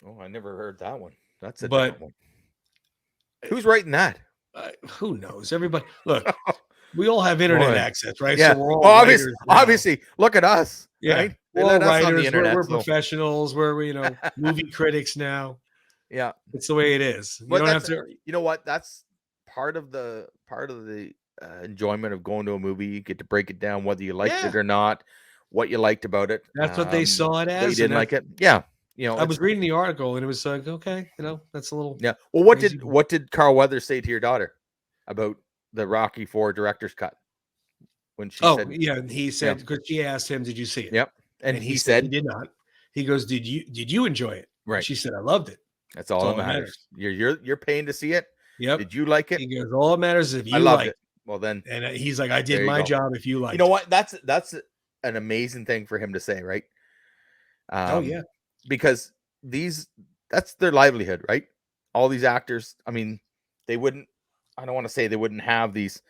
Oh, I never heard that one. That's a different one. Who's writing that? Who knows? Everybody, look, we all have internet access, right? Yeah. So we're all obviously, look at us. Yeah, right? We're all writers. We're professionals. We're movie critics now. Yeah, it's the way it is. You but don't have to. You know what? That's part of the enjoyment of going to a movie. You get to break it down, whether you liked it or not, what you liked about it. That's what they saw it as. They didn't like it. Yeah, I was reading the article and it was like, okay, that's a little. Yeah. Well, what did Carl Weathers say to your daughter about the Rocky IV director's cut? When she said, he said, because she asked him, "Did you see it?" Yep, and he said he did not. He goes, "Did you enjoy it?" Right. And she said, "I loved it." That's all that matters. You're paying to see it. Yep. Did you like it? He goes, all that matters is if you loved it. Well, then, and he's like, I did my job. If you like, you know what? That's an amazing thing for him to say, right? Because that's their livelihood, right? All these actors. I mean, they wouldn't. I don't want to say they wouldn't have these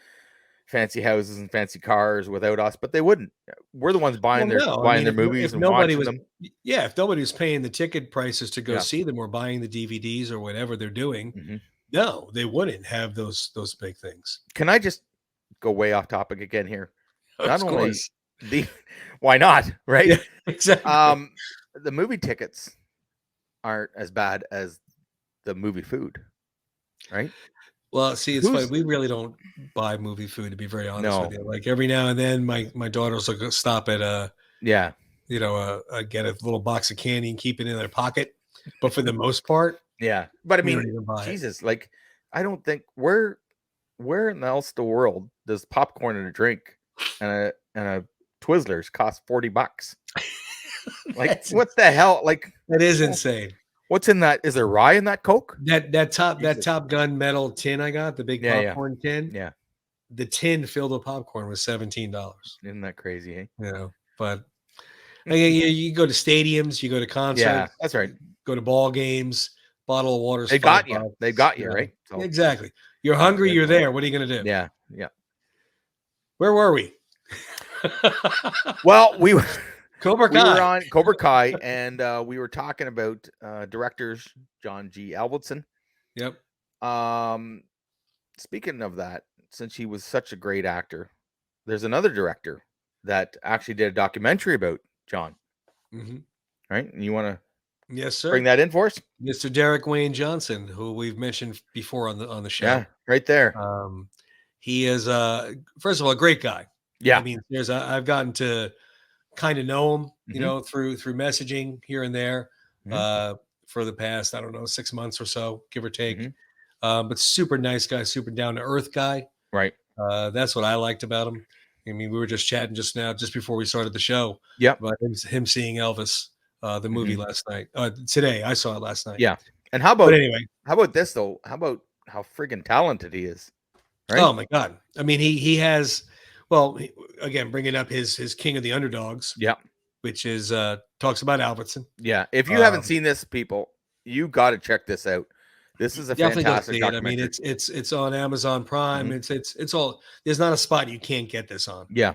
fancy houses and fancy cars without us, but they wouldn't. We're the ones buying their movies and watching them. Yeah, if nobody was paying the ticket prices to go see them or buying the DVDs or whatever they're doing, no, they wouldn't have those big things. Can I just go way off topic again here? Of course. Why not? Right? Yeah, exactly. The movie tickets aren't as bad as the movie food, right? Well, see, it's funny. We really don't buy movie food, to be very honest with you. Like every now and then, my daughters will go stop at get a little box of candy and keep it in their pocket. But for the most part, But I mean, Jesus, like I don't think where in else the world does popcorn and a drink and a Twizzlers cost $40? Like what the hell? Like that is insane. What's in that? Is there rye in that Coke? That Top Gun metal tin I got, the big popcorn tin. Yeah. The tin filled with popcorn was $17. Isn't that crazy, But you go to stadiums, you go to concerts. Yeah, that's right. Go to ball games, bottle of water. They got you. They got you, right? So, exactly. You're hungry, you're there. What are you going to do? Yeah. Where were we? Well, we were on Cobra Kai, and we were talking about directors John G. Availdsen. Yep. Speaking of that, since he was such a great actor, there's another director that actually did a documentary about John. Right? And you want to yes, sir. Bring that in for us? Mr. Derek Wayne Johnson, who we've mentioned before on the show. Yeah, right there. He is first of all a great guy. Yeah. I mean, I've gotten to kind of know him, through messaging here and there for the past, I don't know, 6 months or so, give or take. But super nice guy, super down to earth guy. Right. That's what I liked about him. I mean, we were just chatting just now, just before we started the show, Yep. about him seeing Elvis, the movie Mhm. last night. Today, I saw it last night. Yeah. And But anyway, how about this though? How about how friggin' talented he is, right? oh my God! I mean, he has. Well, again, bringing up his King of the Underdogs, Yeah. which is talks about Albertson. Yeah. If you haven't Um, seen this, people, you got to check this out. This is a Definitely go fantastic see it. I mean, documentary. it's on Amazon Prime. Mhm. It's all. There's not a spot you can't get this on. Yeah.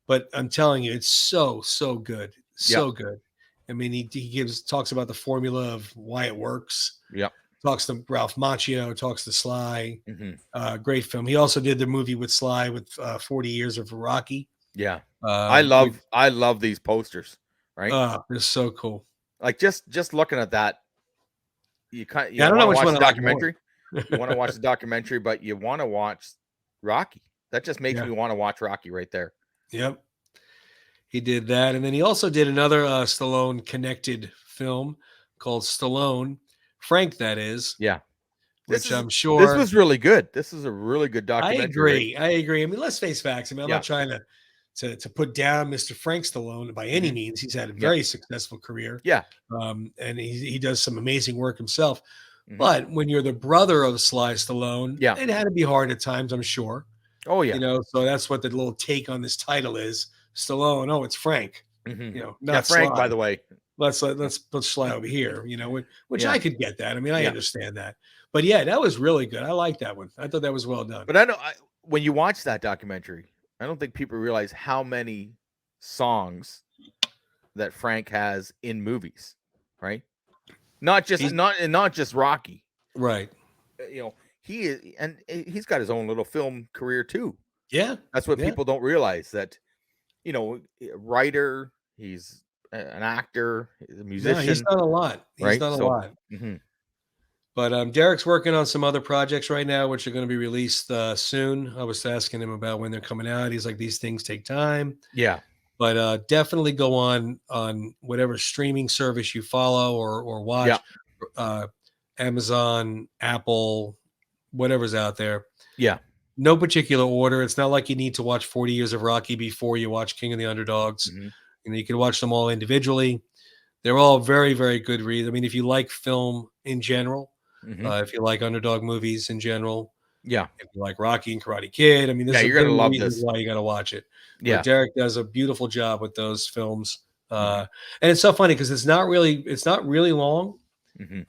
But I'm telling you, it's so good, Yep. so good. I mean, he talks about the formula of why it works. Yep. Talks to Ralph Macchio. Talks to Sly. Mhm. Great film. He also did the movie with Sly with 40 Years of Rocky. Yeah. Which I love these posters, right? they're so cool. Like just looking at that, Yeah, you I don't know want to which watch one the I like more. documentary. You want to watch the documentary, but you want to watch Rocky. That just makes Yeah. me want to watch Rocky right there. Yep. He did that, and then he also did another Stallone connected film called Stallone, Frank, that is, Yeah. which I'm This sure. was really good. This is a really good I documentary, right? agree. I agree. I mean, let's face facts. I mean, I'm Yeah. not trying to put down Mr. Frank Stallone by any Mhm. means. He's had a Yeah. very successful career, Yeah. and he does some amazing work himself. Mhm. But when you're the brother of Sly Stallone, Yeah. it had to be hard at times, I'm sure. Oh yeah. So that's what the little take on this title is. Stallone. Oh, it's Frank. Mhm. Yeah, Not Frank, Sly. by the way. Let's put Sly over here. Which Yeah. I could get that. I mean, I Yeah. understand that. But yeah, that was really good. I like that one. I thought that was well done. But when you watch that documentary, I don't think people realize how many songs that Frank has in movies, right? Not just He's not just Rocky. right. You know, he's got his own little film career too. Yeah. That's what Yeah. people don't realize, that writer, he's an actor, he's a No, he's musician, done a lot. He's right? done a So, lot. mhm. But Derek's working on some other projects right now, which are going to be released soon. I was asking him about when they're coming out. He's like, these things take time. Yeah, But definitely go on whatever streaming service you follow or yeah, watch, uh, Amazon, Apple, whatever's out there. yeah. No particular order. It's not like you need to watch 40 Years of Rocky before you watch King of the Underdogs. Mhm, You can watch them all individually. They're all very, very good reads. I mean, if you like film in general, mhm. if you like underdog movies in general, Yeah, if you like Rocky and Karate Kid, I mean, yeah. there's a You're gonna billion love reasons this. why you got to watch it. But Yeah. Derek does a beautiful job with those films, Mhm, and it's so funny because it's not really long. mhm,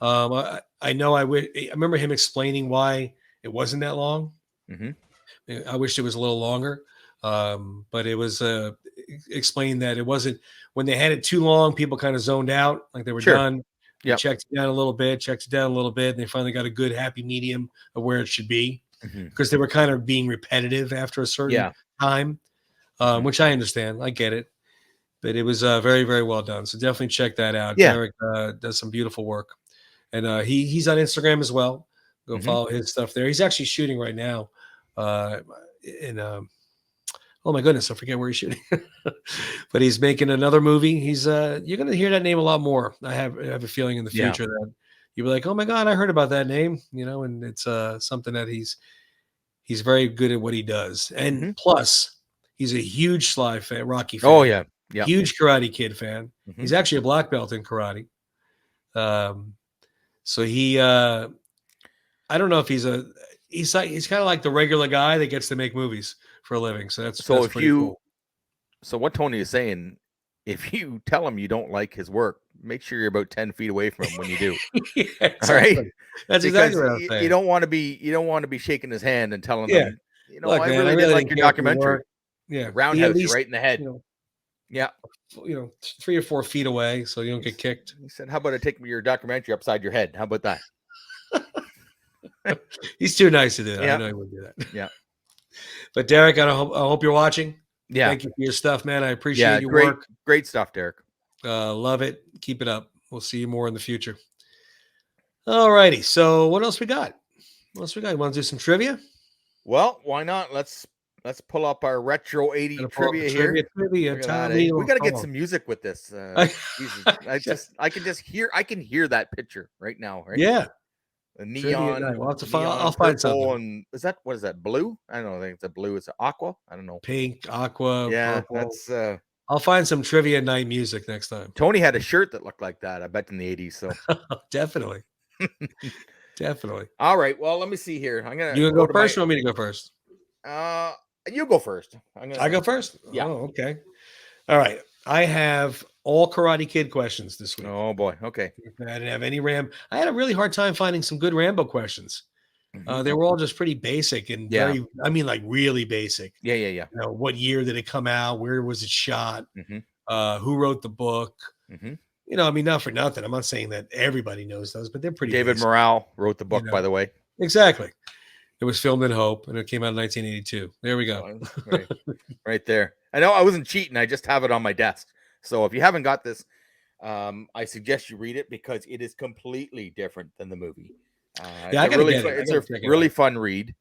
I know I remember him explaining why it wasn't that long. mhm. I wish it was a little longer, but it was explained that it wasn't when they had it too long. People kind of zoned out, like they were Sure. done. They Yep. checked it down a little bit, checked it down a little bit, and they finally got a good happy medium of where it should be Mhm. because they were kind of being repetitive after a certain Yeah. time, Mhm. which I understand. I get it, but it was very very well done. So definitely check that out. Yeah. Derek does some beautiful work, and he's on Instagram as well. Go Mhm. follow his stuff there. He's actually shooting right now uh, in oh my goodness, I forget where he's shooting, but he's making another movie. He's you're going to hear that name a lot more. I have a feeling in the Yeah. future that you'll be like, oh my god, I heard about that name, and it's something that he's very good at what he does, and Mhm. plus he's a huge Sly fan, Rocky Oh fan, yeah. Yep. huge Karate Kid fan. Mhm. He's actually a black belt in karate. Um, so I don't know if he's kind of like the regular guy that gets to make movies for a living. So So that's pretty cool. so what Tony is saying, if you tell him you don't like his work, make sure you're about 10 feet away from him when you do. Yeah, All right. exactly. That's exactly Because what I'm you saying. don't want to be shaking his hand and telling Yeah. him, Look, I man, I really did really like didn't your care for your documentary. work. Yeah. Be at Roundhouse you least, right in the head. you know, Yeah. 3 or 4 feet away so you don't get kicked. He said, how about I take your documentary upside your head? How about that? He's too nice to do that. I Yeah. know he wouldn't do that. Yeah. But Derek, I hope you're watching. Yeah. Thank you for your stuff, man. I Yeah. appreciate your Great, work. great stuff, Derek. Love it. Keep it up. We'll see you more in the future. All righty. So what else we got? What else we got? You want to do some trivia? Well, why not? Let's pull up our retro 80 Gotta pull up the trivia here. Trivia Look at that, Tommy. eh? We got to get Oh. some music with this. Jesus, I can hear that picture right now, right? Yeah. A Trivia neon, night. We'll have to find. neon I'll find purple, something. and what is that? Blue? I don't know. I think it's a blue. It's an aqua. I don't know. Pink, aqua, Yeah, purple. that's I'll find some trivia night music next time. Tony had a shirt that looked like that. I bet in the 80s. So Definitely, definitely. all right. Well, let me see here. I'm gonna You gonna go go to first, my. or want me to go first? Uh, you go first. I'm I gonna. go first. Yeah. Oh, okay. All right. I have all Karate Kid questions this week. Oh boy. Okay. I didn't have any I had a really hard time finding some good Rambo questions. Mhm. They were all just pretty basic and Yeah. I mean, like really basic. Yeah. Yeah. What year did it come out? Where was it shot? Yeah. Who wrote the book? Mm-hmm. I mean, not for nothing. I'm not saying that everybody knows those, but they're pretty David basic. Morale wrote the book, by the way. Exactly. It was filmed in Hope, and it came out in 1982. There we go. Right there. I know I wasn't cheating. I just have it on my desk. So if you haven't got this, I suggest you read it because it is completely different than the movie. Yeah, I gotta get it. It's a really fun read.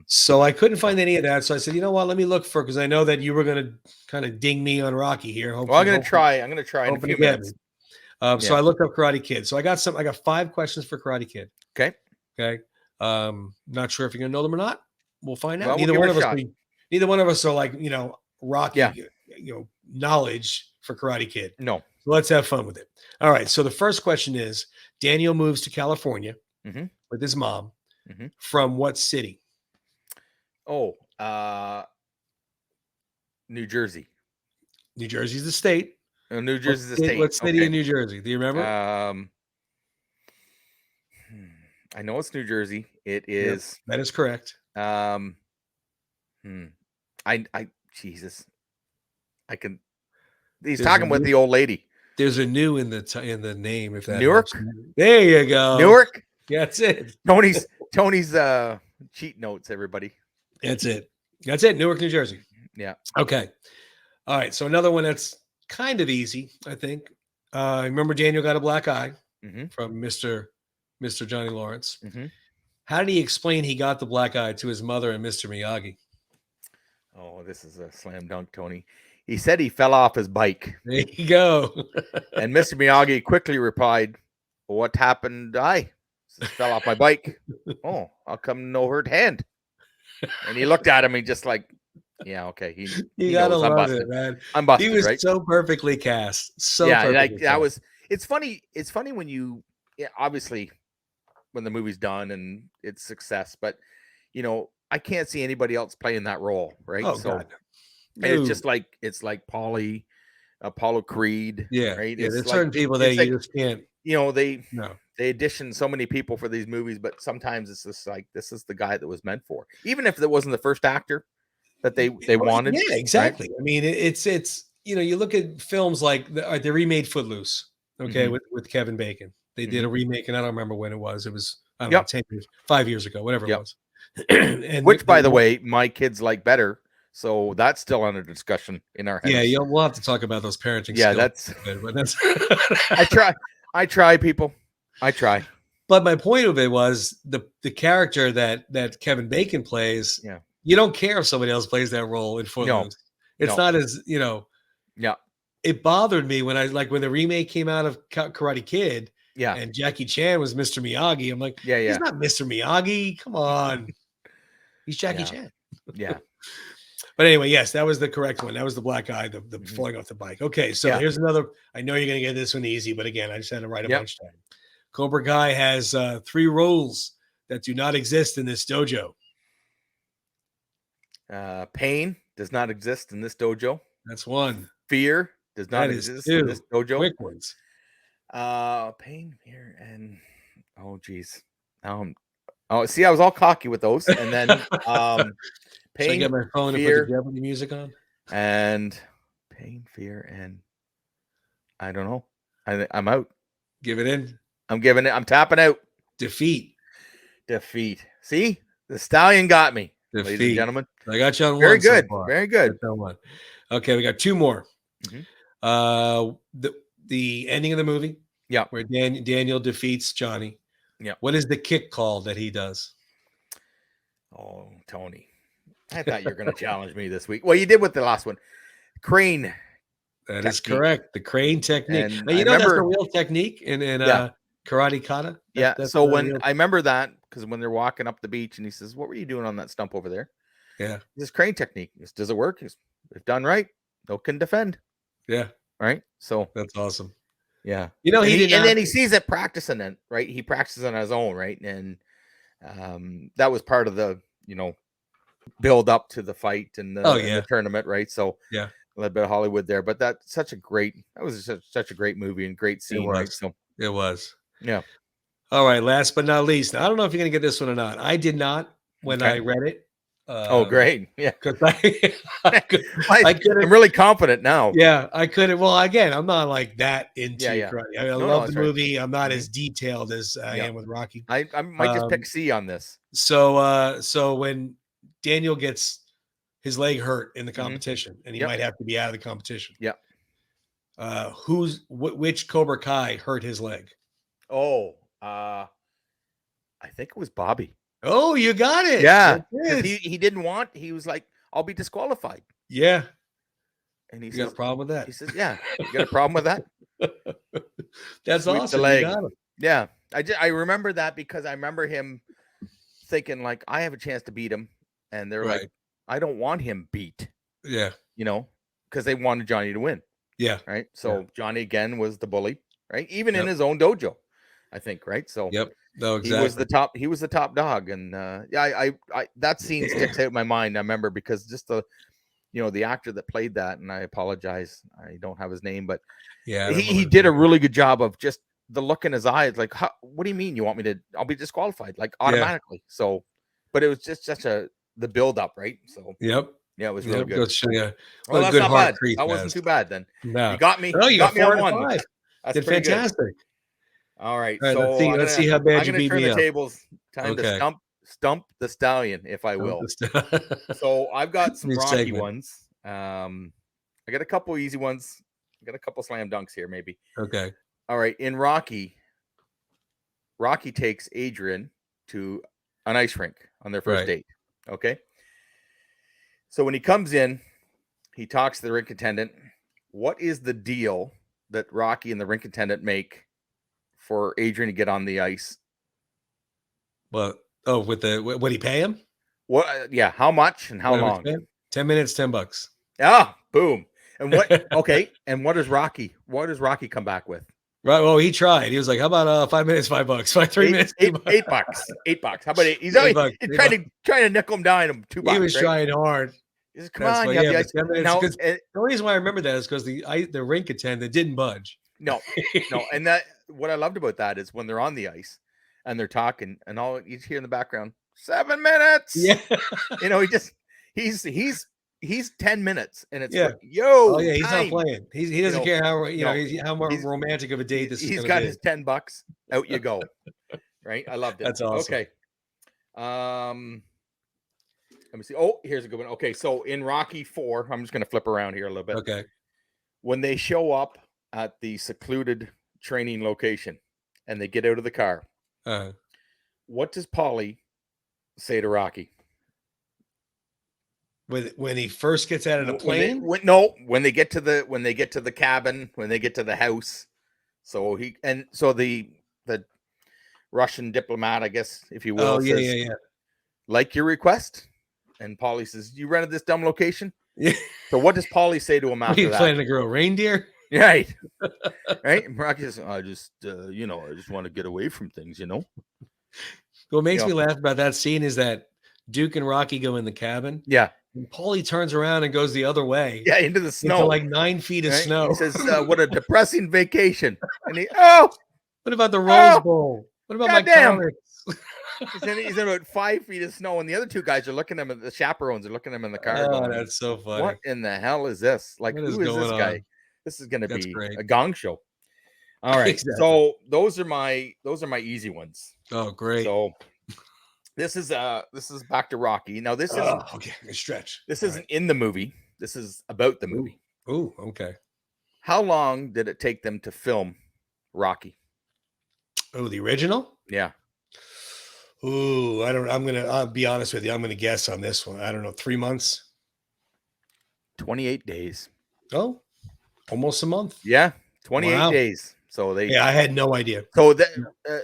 So I couldn't find any of that. So I said, you know what? Let me look for, because I know that you were going to kind of ding me on Rocky here. Well, I'm going to try in a few minutes. So I looked up Karate Kid. So I got 5 questions for Karate Kid. Okay. Not sure if you're going to know them or not. We'll find out. Well, neither one of us are like, Rocky, knowledge for Karate Kid. No. So let's have fun with it. All right. So the first question is, Daniel moves to California with his mom from what city? Oh, New Jersey. New Jersey's the state. New Jersey's the state. What city in New Jersey? Do you remember? I know it's New Jersey. It is. Yep, that is correct. Jesus. I can. He's talking with the old lady. There's a new in the name. If that Newark. There you go. Newark. That's it. Tony's cheat notes. Everybody. That's it. Newark, New Jersey. Yeah. Okay. All right. So another one that's kind of easy, I think. Remember Daniel got a black eye from Mr. Johnny Lawrence. How did he explain he got the black eye to his mother and Mr. Miyagi? Oh, this is a slam dunk, Tony. He said he fell off his bike. There you go. And Mr. Miyagi quickly replied, well, what happened? I fell off my bike. Oh, I'll come no hurt hand. And he looked at him and just like, yeah, okay. He gotta knows, love it, man. I'm busted. He was right? so perfectly cast. It's funny. It's funny when obviously when the movie's done and it's success, but I can't see anybody else playing that role, right? Oh, God. And it's just like Paulie, Apollo Creed. Yeah, right. Yeah, there's certain people that you just can't. They audition so many people for these movies, but sometimes it's just like this is the guy that was meant for, even if it wasn't the first actor that they wanted. Yeah, exactly. Right? I mean, it's you look at films like they remade Footloose, with Kevin Bacon. They did a remake, and I don't remember when it was. It was 10 years, 5 years ago, whatever it was. And which, by the way, my kids like better. So that's still under discussion in our heads. Yeah, we'll have to talk about those parenting. Yeah, skills that's. I try, people. I try. But my point of it was the character that Kevin Bacon plays. Yeah. You don't care if somebody else plays that role in Footloose. It's not as Yeah. It bothered me when when the remake came out of Karate Kid. Yeah. And Jackie Chan was Mr. Miyagi. I'm like, yeah. He's not Mr. Miyagi. Come on. He's Jackie Chan. Yeah. But anyway, yes, that was the correct one. That was the black guy, the falling off the bike. Okay, so here's another. I know you're going to get this one easy, but again, I just had to write a bunch of time. Cobra Kai has 3 rules that do not exist in this dojo. Pain does not exist in this dojo. That's one. Fear does not exist in this dojo. Quick ones. Pain, fear, and geez. See, I was all cocky with those, and then pain. Should I get my phone fear, and put the Jeopardy music on? And pain, fear, and I don't know. I'm out. Give it in. I'm giving it. I'm tapping out. Defeat. See, the stallion got me, Defeat. ladies and gentlemen. I got you on Very one. good. So far. Very good. Okay, we got 2 more. The ending of the movie. Yeah. Where Daniel defeats Johnny. Yeah. What is the kick call that he does? Oh, Tony. I thought you were going to challenge me this week. Well, you did with the last one. Crane. That is correct. The crane technique. And now, that's a real technique in Karate kata. Yeah. That's So when real. I remember that, because when they're walking up the beach and he says, "What were you doing on that stump over there?" Yeah, This crane technique. He says, does it work? He says, if done right, no can defend. yeah, Right. So that's awesome. yeah. You know, he did And not. then he sees it practicing it, right? He practices on his own, right? And that was part of the, build up to the fight and Oh the yeah, tournament, right? So yeah, a little bit of Hollywood there, but that was such a great movie and great it scene, right? was. So It was. yeah. All right, last but not least, I don't know if you're gonna get this one or not. I did not when I Okay. read it. Oh, great. Yeah. Because I I'm couldn't. really confident now. Yeah, I couldn't. Well, again, I'm not like that Yeah, into yeah. karate. I No, love the that's right. movie. I'm not Hmm. as detailed as I Yeah. am with Rocky. I might just pick Um, C on this. so when Daniel gets his leg hurt in the Hmm. competition, and he Yep. might have to be out of the competition. Yep. Which Cobra Kai hurt his leg? Oh, I think it was Bobby. Oh, you got it. Yeah, There because it is. he didn't want. He was like, "I'll be disqualified," Yeah, and you got a problem with that? "Yeah, you got a problem with that? That's Sweep the awesome. You leg." got him. Yeah, I remember that because I remember him thinking like, "I have a chance to beat him," and they're like, Right. "I don't want him beat," Yeah. because they wanted Johnny to win, Yeah. right? Yeah. So Johnny again was the bully, right? Even in Yep. his own dojo, I think, right? So Yep. No, he was the exactly. top. He was the top dog, and yeah, I that scene sticks out in my mind. I remember because just the actor that played that, and I apologize, I don't have his name, but Yeah, I don't he remember his did a name. really good job of just the look in his eyes, like, what do you mean you want me to? I'll be disqualified, like Yeah. automatically. So, but it was just such the build up, right? So Yep. yeah, it was really Yep. good. Go show you Well, what a that's good not heart bad. Kreese That has. wasn't too bad then. No. You got me. Oh, You you got got me on 4 out of one. 5. That's Did pretty good. fantastic. All right, All right, so let's see how bad I'm you gonna beat turn me the up. tables. Time to Okay. stump the stallion, if I Don't will. just So I've got some new Rocky segment. ones. I got a couple easy ones. I got a couple slam dunks here, maybe. Okay. All right, in Rocky takes Adrian to an ice rink on their first Right. date. Okay. So when he comes in, he talks to the rink attendant. What is the deal that Rocky and the rink attendant make for Adrian to get on the ice? Well, with the what he pay him? What? Yeah. How much and how Whatever long? 10 minutes, $10. Ah, boom. And what? Okay. And what does Rocky? What does Rocky come back with? Right. Well, he tried. He was like, "How about 5 minutes, $5? 3 minutes, $2." $8. How about $8? He's always $8, trying to nickel him down him He $2, was right? trying hard. He says, "Come That's on, why, you have yeah, the but ice." 10 And minutes now, because the only reason why I remember that is because the rink attendant didn't budge. no, and that what I loved about that is when they're on the ice and they're talking, and all you hear in the background, 7 minutes. Yeah. He just he's 10 minutes, and it's Yeah. Oh, yo yeah, he's not time. playing. He You doesn't know, care how, no, how more he's romantic of a date this is he's gonna got be. his $10. Out you go. Right? I loved it. That's awesome. Okay. Let me see. Oh, here's a good one. Okay, so in Rocky 4, I'm just going to flip around here a little bit. Okay. When they show up at the secluded training location and they get out of the car, what does Paulie say to Rocky? When he first gets out of the plane? When they get to the cabin, when they get to the house. So the Russian diplomat, I guess, if you will, Oh, yeah, says, yeah. like your request. And Paulie says, "You rented this dumb location?" Yeah. So what does Paulie say to him Are after you that? planning to grow reindeer? Right. Right. And Rocky says, I just want to get away from things, What makes me laugh about that scene is that Duke and Rocky go in the cabin. Yeah. And Paulie turns around and goes the other way. Yeah, into the snow. Into like 9 feet of snow. He says, what a depressing vacation. And what about the Rose Bowl? What about my comics? He's in about 5 feet of snow, and the other two guys are looking at him. The chaperones are looking at him in the car. Oh, going, that's so funny. What in the hell is this? Like, who is this guy? This is going to be great. a gong show. All right. Exactly. So those are my easy ones. Oh, great. So this is back to Rocky. Now this isn't okay. Stretch. This isn't in the movie. This is about the movie. Ooh, okay. How long did it take them to film Rocky? Oh, the original? Yeah. Ooh, I'll be honest with you. I'm gonna guess on this one. I don't know, 3 months. 28 days. Oh, almost a month. Yeah, 28 days. So they, Yeah, I had no idea. so that,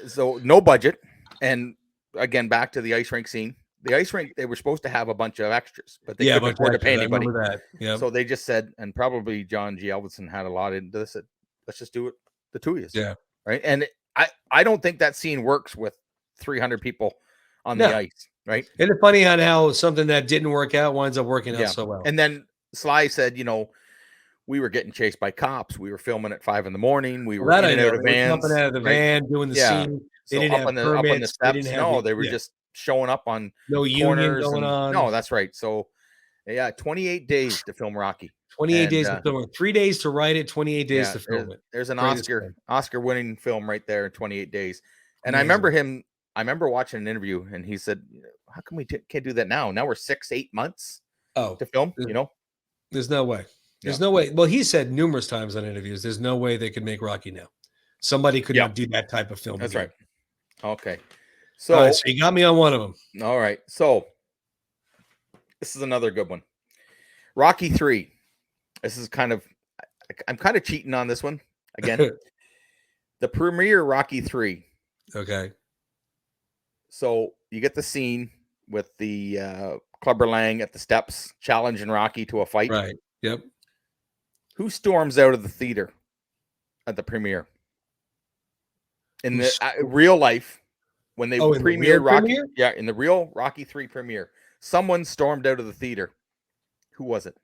so no budget. And again, back to the ice rink scene. The ice rink, they were supposed to have a bunch of extras, but they Yeah, a couldn't bunch of afford to pay extras. I anybody. remember that. Yeah. So they just said, and probably John G. Availdsen had a lot into this. Said, let's just do it, the two of us. Yeah. Right. And I don't think that scene works with 300 people on the No. ice. Right. Isn't it funny on how something that didn't work out winds up working out so well? And then Sly said, we were getting chased by cops. We were filming at 5 a.m. We were Well, that in I and out know. of They were vans, jumping out of the right? van, doing the scene. They So didn't have up on the permits. They steps. didn't have No, they were just showing up on no union corners going on. No, that's right. So 28 days to film Rocky. 28 days to film it. 3 days to write it, 28 days to film it. There's an Greatest film. Oscar winning film right there in 28 days. And Amazing. I remember watching an interview and he said, how come we can't do that now? Now we're 6-8 months to film, There's no way. There's no way. Well, he said numerous times on interviews, there's no way they could make Rocky now. Somebody could not do that type of film. That's again. right. Okay. So you got me on one of them. All right. So this is another good one. Rocky 3. This is I'm kind of cheating on this one again. The premiere Rocky 3. Okay. So you get the scene with the Clubber Lang at the steps challenging Rocky to a fight. Right. Yep. Who storms out of the theater at the premiere? In the real life, when they premiered Rocky, in the real Rocky 3 premiere, someone stormed out of the theater. Who was it?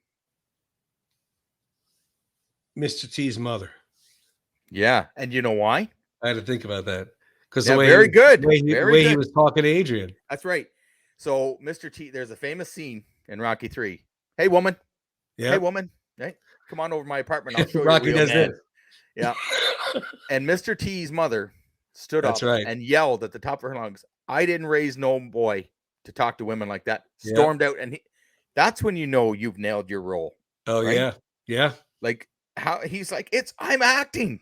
Mr. T's mother. Yeah, and you know why? I had to think about that because the way he was talking to Adrian. That's right. So Mr. T, there's a famous scene in Rocky 3. Hey, woman. Yeah. Hey, woman. Hey, come on over to my apartment. I'll show Rocky you. Rocky does this. Yeah. And Mr. T's mother stood up and yelled at the top of her lungs, "I didn't raise no boy to talk to women like that." Stormed out, and that's when you know you've nailed your role. Oh, right? Yeah. Like how he's like, I'm acting.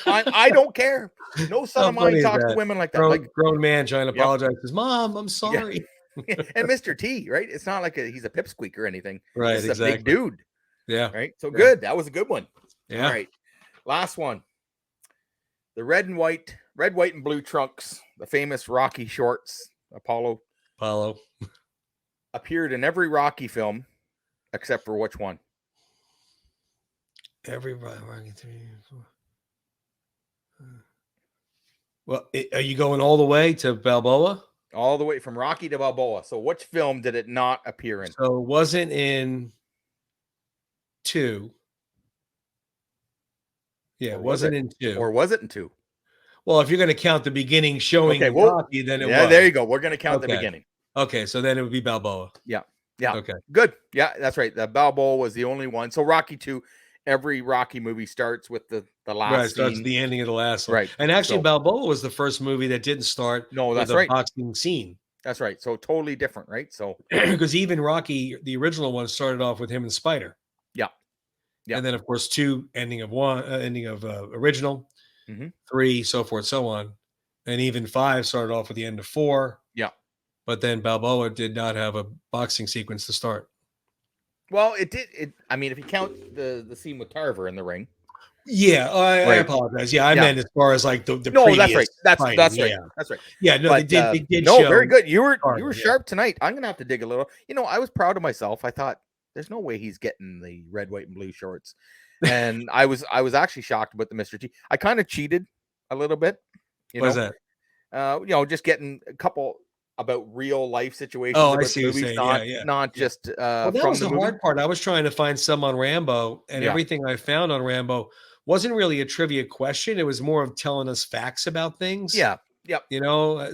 I don't care. No son of mine talks to women like that. Grown man trying to apologize. Says, "Mom, I'm sorry." Yeah. And Mr. T, right? It's not like he's a pipsqueak or anything. Right, it's a big dude. Yeah. Right. So good. That was a good one. Yeah. All right. Last one. The red, white, and blue trunks, the famous Rocky shorts, Apollo, appeared in every Rocky film except for which one? Every Rocky 3. Well, are you going all the way to Balboa? All the way from Rocky to Balboa. So which film did it not appear in? So it wasn't in 2. Yeah, it wasn't in 2. Or was it in 2? Well, if you're going to count the beginning showing Rocky, then it was. Yeah, there you go. We're going to count the beginning. Okay, so then it would be Balboa. Yeah. Yeah. Okay. Good. Yeah, that's right. The Balboa was the only one. So Rocky 2, every Rocky movie starts with the last scene. Starts the ending of the last one. Right. And actually, Balboa was the first movie that didn't start with a boxing scene. That's right. So totally different, right? So because even Rocky, the original one, started off with him and Spider. Yeah. Yeah. And then, of course, 2, ending of original. 3, so forth, so on. And even 5 started off with the end of 4. Yeah. But then Balboa did not have a boxing sequence to start. Well, it did. I mean, if you count the scene with Tarver in the ring. Yeah, I apologize. Yeah, I meant as far as like the no, previous that's right. That's fighting. right. Yeah. That's right. Yeah, no, but, they did. No, show very good. You were sharp tonight. I'm gonna have to dig a little. I was proud of myself. I thought there's no way he's getting the red, white, and blue shorts. And I was actually shocked about the Mr. T. I kind of cheated a little bit. What is that? Just getting a couple about real life situations. Oh, I see what you're saying. Not just well, that was the hard part. I was trying to find some on Rambo, and everything I found on Rambo wasn't really a trivia question. It was more of telling us facts about things. Yeah. Yep.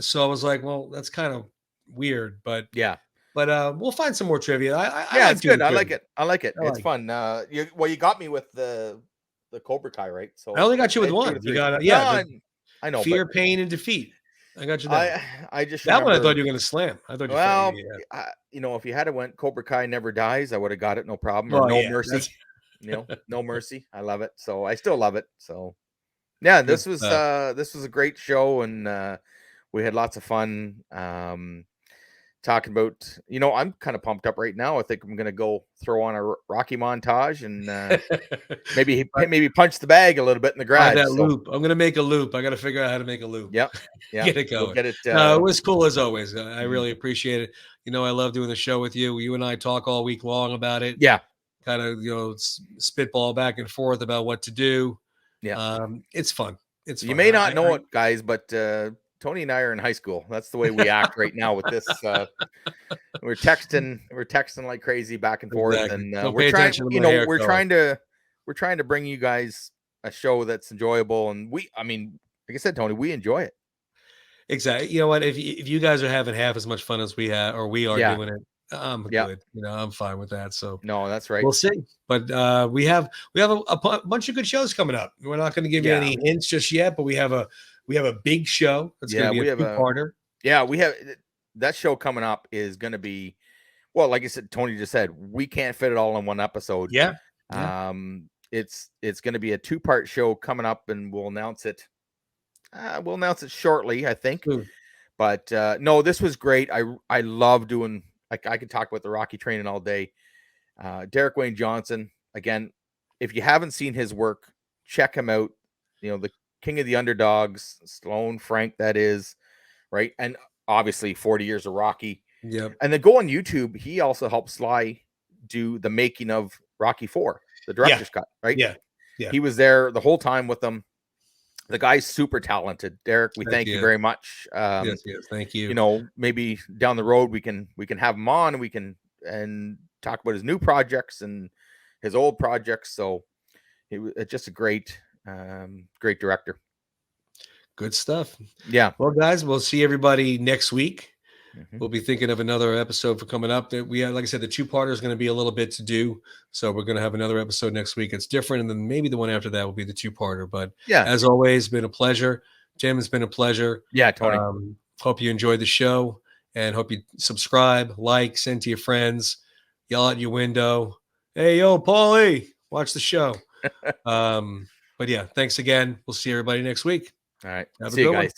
So I was like, well, that's kind of weird, but yeah. But we'll find some more trivia. It's good. I like it. It's fun. You got me with the Cobra Kai, right? So I only got you with one. You got I know. Fear, Pain, and Defeat. I got you there. I just that one I thought you were going to slam. I thought if you had went Cobra Kai Never Dies, I would have got it, no problem. Or No Mercy. No Mercy. I love it. So I still love it. So yeah, this was a great show, and we had lots of fun. talking about, I'm kind of pumped up right now. I think I'm gonna go throw on a Rocky montage and maybe punch the bag a little bit in the Find garage. that So loop. I'm gonna make a loop. I got to figure out how to make a loop. yeah, yeah, Get it we'll going. get it. No, it was cool as always. I Mhm. really appreciate it. I love doing the show with you. You and I talk all week long about it. Yeah, Kind of, spitball back and forth about what to do. yeah. It's fun. It's You fun. may not know it, guys, but Tony and I are in high school. That's the way we act right now with this. We're texting like crazy back and forth, Exactly. and Don't we're pay trying. attention to my hair We're color. trying to bring you guys a show that's enjoyable, and I mean, like I said, Tony, we enjoy it. Exactly. You know what? If you guys are having half as much fun as we have, or we are Yeah, doing it, I'm yeah. good. I'm fine with that. So No, that's right. we'll see. But we have a bunch of good shows coming up. We're not going to give you Yeah, any hints just yet, but we have a big show that's going yeah. to be We a have two-parter. we have that show coming up is going to be, well, like I said, Tony just said, we can't fit it all in one episode. Yeah. Yeah. It's going to be a two-part show coming up, and we'll announce it. We'll announce it shortly, I think. Soon. But no, this was great. I love doing. I could talk about the Rocky training all day. Derek Wayne Johnson, again, if you haven't seen his work, check him out. The king of the underdogs, Stallone, Frank, that is, right, and obviously 40 years of Rocky. Yep. And then go on YouTube. He also helped Sly do the making of Rocky 4, the director's cut, right? Yeah. Yeah. He was there the whole time with them. The guy's super talented. Derek, we Heck thank you yeah. very much. Yes. Yes. Thank you. Maybe down the road we can have him on, and we can talk about his new projects and his old projects. So it was just a great director. Good stuff. Yeah. Well, guys, we'll see everybody next week. Mhm. We'll be thinking of another episode for coming up. That we have, like I said, the two-parter is going to be a little bit to do, so we're going to have another episode next week. It's different, and then maybe the one after that will be the two-parter. But Yeah. as always, been a pleasure. Tim, it's been a pleasure. Yeah, Tony. Hope you enjoyed the show, and hope you subscribe, like, send to your friends, yell out your window, "Hey, yo, Paulie, watch the show." But yeah, thanks again. We'll see everybody next week. All right. Have a See you good one. guys.